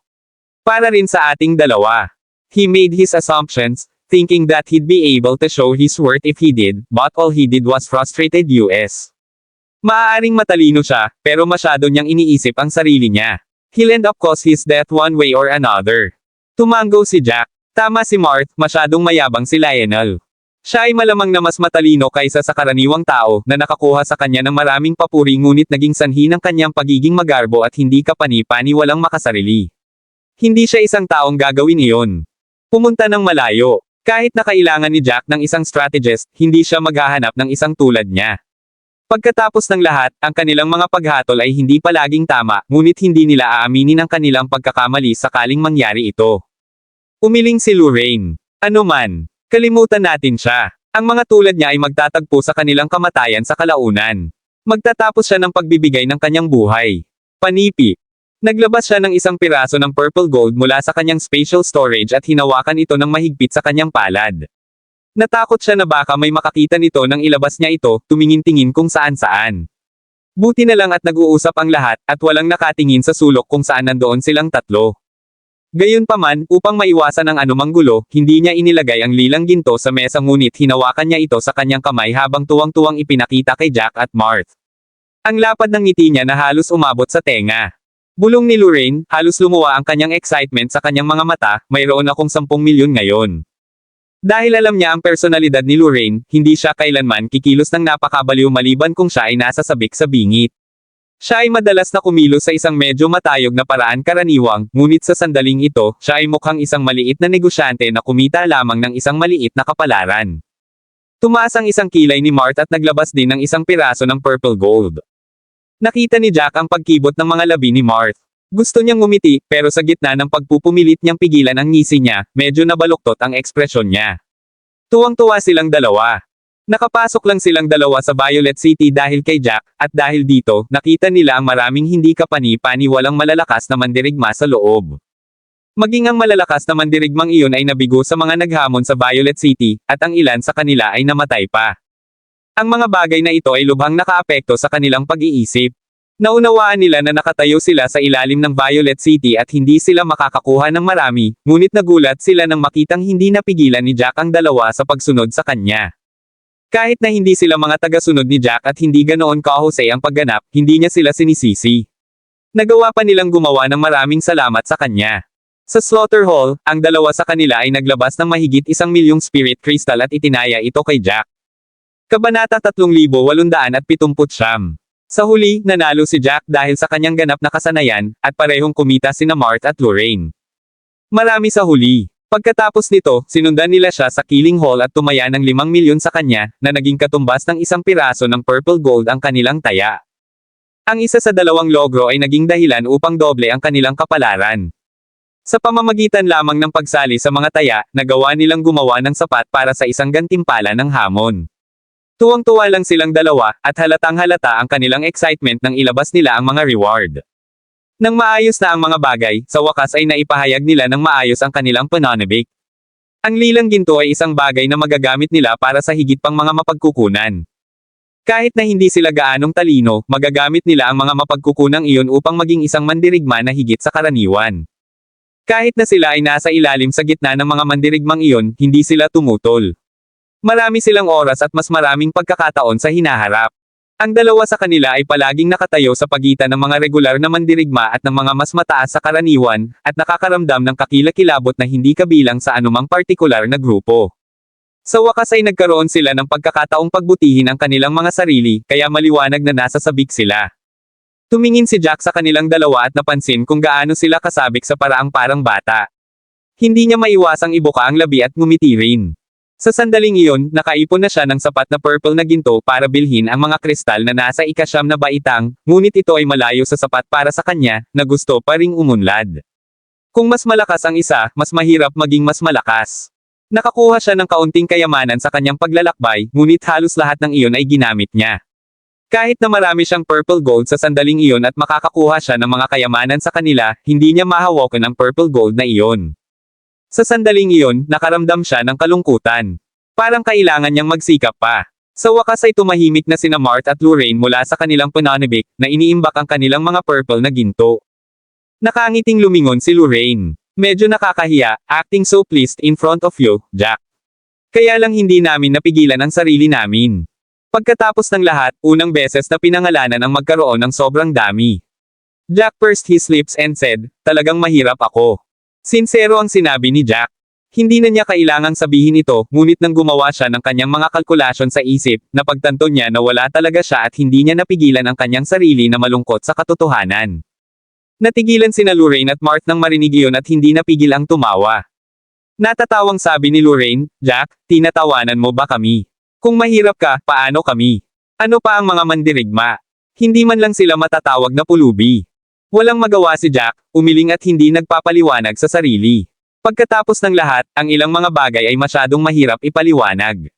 Para rin sa ating dalawa. He made his assumptions, thinking that he'd be able to show his worth if he did, but all he did was frustrated us. Maaaring matalino siya, pero masyado niyang iniisip ang sarili niya. He'll end up cause his death one way or another. Tumango si Jack. Tama si Mart, masyadong mayabang si Lionel. Siya ay malamang na mas matalino kaysa sa karaniwang tao na nakakuha sa kanya ng maraming papuri ngunit naging sanhi ng kanyang pagiging magarbo at hindi kapani-pani walang makasarili. Hindi siya isang taong gagawin iyon. Pumunta ng malayo. Kahit na kailangan ni Jack ng isang strategist, hindi siya maghahanap ng isang tulad niya. Pagkatapos ng lahat, ang kanilang mga paghatol ay hindi palaging tama, ngunit hindi nila aaminin ang kanilang pagkakamali sakaling mangyari ito. Umiling si Lorraine. Ano man. Kalimutan natin siya. Ang mga tulad niya ay magtatagpo sa kanilang kamatayan sa kalaunan. Magtatapos siya ng pagbibigay ng kanyang buhay. Panipi. Naglabas siya ng isang piraso ng purple gold mula sa kanyang spatial storage at hinawakan ito ng mahigpit sa kanyang palad. Natakot siya na baka may makakita nito nang ilabas niya ito, tumingin-tingin kung saan-saan. Buti na lang at nag-uusap ang lahat, at walang nakatingin sa sulok kung saan nandoon silang tatlo. Gayunpaman, upang maiwasan ang anumang gulo, hindi niya inilagay ang lilang ginto sa mesa ngunit hinawakan niya ito sa kanyang kamay habang tuwang-tuwang ipinakita kay Jack at Mart. Ang lapad ng ngiti niya na halos umabot sa tenga. Bulong ni Lorraine, halos lumuwa ang kanyang excitement sa kanyang mga mata, mayroon akong 10 milyon ngayon. Dahil alam niya ang personalidad ni Lorraine, hindi siya kailanman kikilos ng napakabaliw maliban kung siya ay nasa sabik sa bingit. Siya ay madalas na kumilos sa isang medyo matayog na paraan karaniwang, ngunit sa sandaling ito, siya ay mukhang isang maliit na negosyante na kumita lamang ng isang maliit na kapalaran. Tumaas ang isang kilay ni Mart at naglabas din ng isang piraso ng purple gold. Nakita ni Jack ang pagkibot ng mga labi ni Mart. Gusto niyang ngumiti, pero sa gitna ng pagpupumilit niyang pigilan ang ngisi niya, medyo nabaluktot ang ekspresyon niya. Tuwang-tuwa silang dalawa. Nakapasok lang silang dalawa sa Violet City dahil kay Jack, at dahil dito, nakita nila ang maraming hindi kapani-paniwalang malalakas na mandirigma sa loob. Maging ang malalakas na mandirigmang iyon ay nabigo sa mga naghamon sa Violet City, at ang ilan sa kanila ay namatay pa. Ang mga bagay na ito ay lubhang nakaapekto sa kanilang pag-iisip. Naunawaan nila na nakatayo sila sa ilalim ng Violet City at hindi sila makakakuha ng marami, ngunit nagulat sila nang makitang hindi napigilan ni Jack ang dalawa sa pagsunod sa kanya. Kahit na hindi sila mga tagasunod ni Jack at hindi ganoon kahusay ang pagganap, hindi niya sila sinisisi. Nagawa pa nilang gumawa ng maraming salamat sa kanya. Sa Slaughter Hall, ang dalawa sa kanila ay naglabas ng mahigit 1,000,000 spirit crystal at itinaya ito kay Jack. Kabanata 3879. Sa huli, nanalo si Jack dahil sa kanyang ganap na kasanayan, at parehong kumita sina Mart at Lorraine. Marami sa huli. Pagkatapos nito, sinundan nila siya sa Killing Hall at tumaya ng 5,000,000 sa kanya, na naging katumbas ng isang piraso ng purple gold ang kanilang taya. Ang isa sa dalawang logro ay naging dahilan upang doble ang kanilang kapalaran. Sa pamamagitan lamang ng pagsali sa mga taya, nagawa nilang gumawa ng sapat para sa isang gantimpala ng hamon. Tuwang-tuwa lang silang dalawa, at halatang-halata ang kanilang excitement nang ilabas nila ang mga reward. Nang maayos na ang mga bagay, sa wakas ay naipahayag nila ng maayos ang kanilang pananabik. Ang lilang ginto ay isang bagay na magagamit nila para sa higit pang mga mapagkukunan. Kahit na hindi sila gaanong talino, magagamit nila ang mga mapagkukunang iyon upang maging isang mandirigma na higit sa karaniwan. Kahit na sila ay nasa ilalim sa gitna ng mga mandirigmang iyon, hindi sila tumutol. Marami silang oras at mas maraming pagkakataon sa hinaharap. Ang dalawa sa kanila ay palaging nakatayo sa pagitan ng mga regular na mandirigma at ng mga mas mataas sa karaniwan, at nakakaramdam ng kakilakilabot na hindi kabilang sa anumang partikular na grupo. Sa wakas ay nagkaroon sila ng pagkakataong pagbutihin ang kanilang mga sarili, kaya maliwanag na nasa sabik sila. Tumingin si Jack sa kanilang dalawa at napansin kung gaano sila kasabik sa paraang parang bata. Hindi niya maiwasang ibuka ang labi at ngumiti rin. Sa sandaling iyon, nakaipon na siya ng sapat na purple na ginto para bilhin ang mga kristal na nasa ika-9 na baitang, ngunit ito ay malayo sa sapat para sa kanya, na gusto pa ring umunlad. Kung mas malakas ang isa, mas mahirap maging mas malakas. Nakakuha siya ng kaunting kayamanan sa kanyang paglalakbay, ngunit halos lahat ng iyon ay ginamit niya. Kahit na marami siyang purple gold sa sandaling iyon at makakakuha siya ng mga kayamanan sa kanila, hindi niya mahawakan ang purple gold na iyon. Sa sandaling iyon, nakaramdam siya ng kalungkutan. Parang kailangan niyang magsikap pa. Sa wakas ay tumahimik na sina Mart at Lorraine mula sa kanilang pananabik, na iniimbak ang kanilang mga purple na ginto. Nakangiting lumingon si Lorraine. Medyo nakakahiya, acting so pleased in front of you, Jack. Kaya lang hindi namin napigilan ang sarili namin. Pagkatapos ng lahat, unang beses na pinangalanan ang magkaroon ng sobrang dami. Jack pursed his lips and said, talagang mahirap ako. Sinsero ang sinabi ni Jack. Hindi na niya kailangang sabihin ito, ngunit nang gumawa siya ng kanyang mga kalkulasyon sa isip, napagtanto niya na wala talaga siya at hindi niya napigilan ang kanyang sarili na malungkot sa katotohanan. Natigilan sina Lorraine at Mart nang marinig iyon at hindi napigil ang tumawa. Natatawang sabi ni Lorraine, Jack, tinatawanan mo ba kami? Kung mahirap ka, paano kami? Ano pa ang mga mandirigma? Hindi man lang sila matatawag na pulubi. Walang magawa si Jack, umiling at hindi nagpapaliwanag sa sarili. Pagkatapos ng lahat, ang ilang mga bagay ay masyadong mahirap ipaliwanag.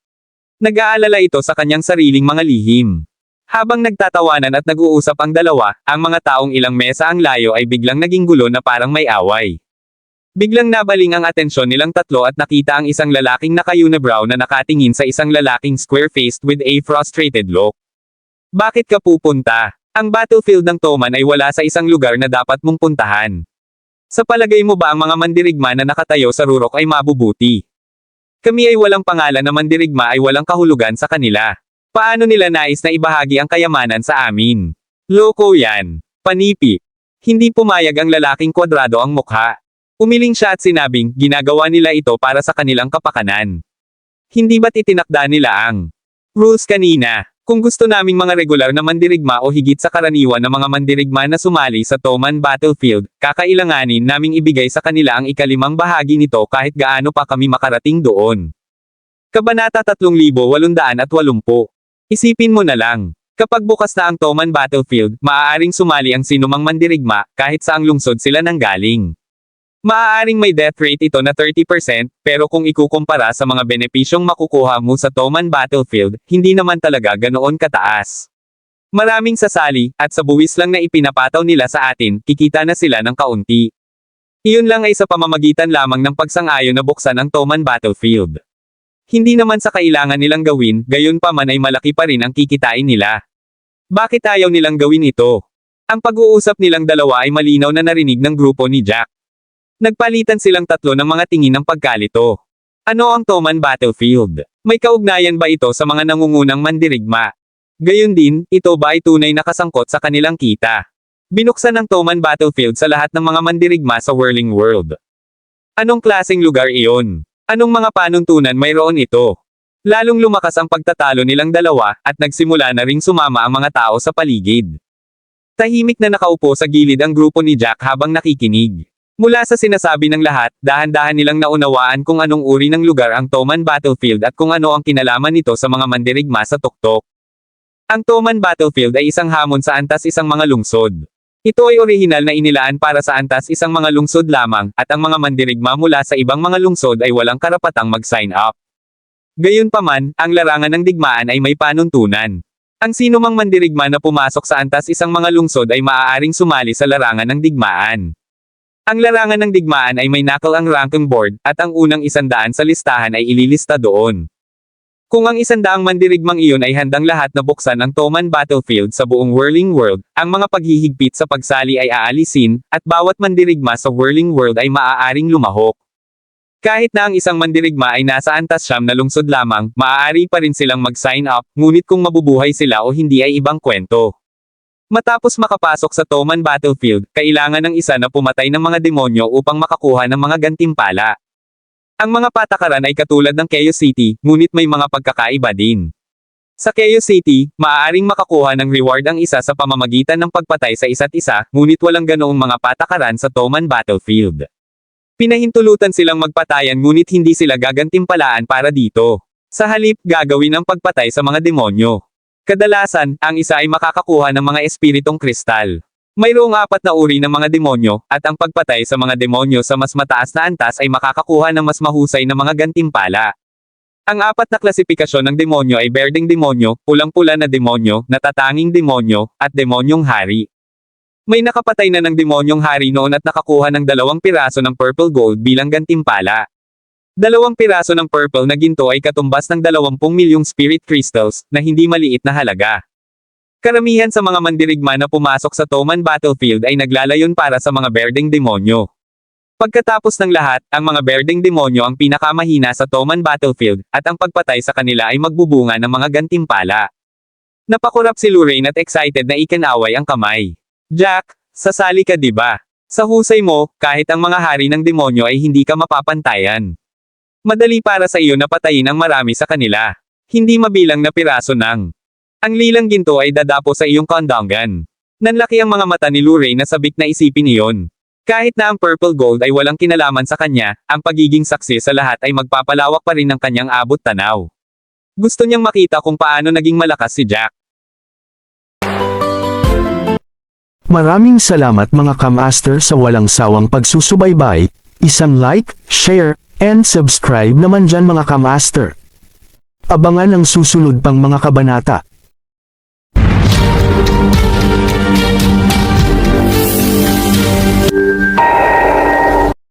Nag-aalala ito sa kanyang sariling mga lihim. Habang nagtatawanan at nag-uusap ang dalawa, ang mga taong ilang mesa ang layo ay biglang naging gulo na parang may away. Biglang nabaling ang atensyon nilang tatlo at nakita ang isang lalaking naka-unibrow na nakatingin sa isang lalaking square-faced with a frustrated look. Bakit ka pupunta? Ang battlefield ng Toman ay wala sa isang lugar na dapat mong puntahan. Sa palagay mo ba ang mga mandirigma na nakatayo sa rurok ay mabubuti? Kami ay walang pangalan na mandirigma ay walang kahulugan sa kanila. Paano nila nais na ibahagi ang kayamanan sa amin? Loko yan. Panipi. Hindi pumayag ang lalaking kwadrado ang mukha. Umiling siya at sinabing, ginagawa nila ito para sa kanilang kapakanan. Hindi ba't itinakda nila ang rules kanina? Kung gusto naming mga regular na mandirigma o higit sa karaniwan na mga mandirigma na sumali sa Toman Battlefield, kakailanganin naming ibigay sa kanila ang ika-5 bahagi nito kahit gaano pa kami makarating doon. Kabanata 3880. Isipin mo na lang. Kapag bukas na ang Toman Battlefield, maaaring sumali ang sinumang mandirigma, kahit saang lungsod sila nanggaling. Maaaring may death rate ito na 30%, pero kung ikukumpara sa mga benepisyong makukuha mo sa Toman Battlefield, hindi naman talaga ganoon kataas. Maraming sasali, at sa buwis lang na ipinapataw nila sa atin, kikita na sila ng kaunti. Iyon lang ay sa pamamagitan lamang ng pagsang-ayon na buksan ang Toman Battlefield. Hindi naman sa kailangan nilang gawin, gayon pa man ay malaki pa rin ang kikitain nila. Bakit ayaw nilang gawin ito? Ang pag-uusap nilang dalawa ay malinaw na narinig ng grupo ni Jack. Nagpalitan silang tatlo ng mga tingin ng pagkalito. Ano ang Toman Battlefield? May kaugnayan ba ito sa mga nangungunang mandirigma? Gayon din, ito ba ay tunay na kasangkot sa kanilang kita? Binuksan ang Toman Battlefield sa lahat ng mga mandirigma sa Whirling World. Anong klaseng lugar iyon? Anong mga panuntunan mayroon ito? Lalong lumakas ang pagtatalo nilang dalawa, at nagsimula na ring sumama ang mga tao sa paligid. Tahimik na nakaupo sa gilid ang grupo ni Jack habang nakikinig. Mula sa sinasabi ng lahat, dahan-dahan nilang naunawaan kung anong uri ng lugar ang Toman Battlefield at kung ano ang kinalaman nito sa mga mandirigma sa tuktok. Ang Toman Battlefield ay isang hamon sa antas isang mga lungsod. Ito ay orihinal na inilaan para sa antas isang mga lungsod lamang, at ang mga mandirigma mula sa ibang mga lungsod ay walang karapatang mag-sign up. Gayunpaman, ang larangan ng digmaan ay may panuntunan. Ang sinumang mandirigma na pumasok sa antas isang mga lungsod ay maaaring sumali sa larangan ng digmaan. Ang larangan ng digmaan ay may nakal ang ranking board, at ang unang 100 sa listahan ay ililista doon. Kung ang 100 mandirigmang iyon ay handang lahat na buksan ang Toman Battlefield sa buong Whirling World, ang mga paghihigpit sa pagsali ay aalisin, at bawat mandirigma sa Whirling World ay maaaring lumahok. Kahit na ang isang mandirigma ay nasa antas siyam na lungsod lamang, maaari pa rin silang mag-sign up, ngunit kung mabubuhay sila o hindi ay ibang kwento. Matapos makapasok sa Toman Battlefield, kailangan ng isa na pumatay ng mga demonyo upang makakuha ng mga gantimpala. Ang mga patakaran ay katulad ng Chaos City, ngunit may mga pagkakaiba din. Sa Chaos City, maaaring makakuha ng reward ang isa sa pamamagitan ng pagpatay sa isa't isa, ngunit walang ganoong mga patakaran sa Toman Battlefield. Pinahintulutan silang magpatayan ngunit hindi sila gagantimpalaan para dito. Sa halip, gagawin ang pagpatay sa mga demonyo. Kadalasan, ang isa ay makakakuha ng mga espiritong kristal. Mayroong 4 na uri ng mga demonyo, at ang pagpatay sa mga demonyo sa mas mataas na antas ay makakakuha ng mas mahusay na mga gantimpala. Ang 4 na klasifikasyon ng demonyo ay berdeng demonyo, pulang-pula na demonyo, natatanging demonyo, at demonyong hari. May nakapatay na ng demonyong hari noon at nakakuha ng 2 piraso ng purple gold bilang gantimpala. 2 piraso ng purple na ginto ay katumbas ng 20 milyong spirit crystals, na hindi maliit na halaga. Karamihan sa mga mandirigma na pumasok sa Toman Battlefield ay naglalayon para sa mga berdeng demonyo. Pagkatapos ng lahat, ang mga berdeng demonyo ang pinakamahina sa Toman Battlefield, at ang pagpatay sa kanila ay magbubunga ng mga gantimpala. Napakurap si Lorraine at excited na ikinaway ang kamay. Jack, sasali ka diba? Sa husay mo, kahit ang mga hari ng demonyo ay hindi ka mapapantayan. Madali para sa iyo na patayin ang marami sa kanila. Hindi mabilang na piraso ng. Ang lilang ginto ay dadapo sa iyong kondangan. Nanlaki ang mga mata ni Lorraine na sabik na isipin iyon. Kahit na ang purple gold ay walang kinalaman sa kanya, ang pagiging saksi sa lahat ay magpapalawak pa rin ng kanyang abot tanaw. Gusto niyang makita kung paano naging malakas si Jack. Maraming salamat mga kamaster sa walang sawang pagsusubaybay, isang like, share, and subscribe naman dyan mga kamaster. Abangan ang susunod pang mga kabanata.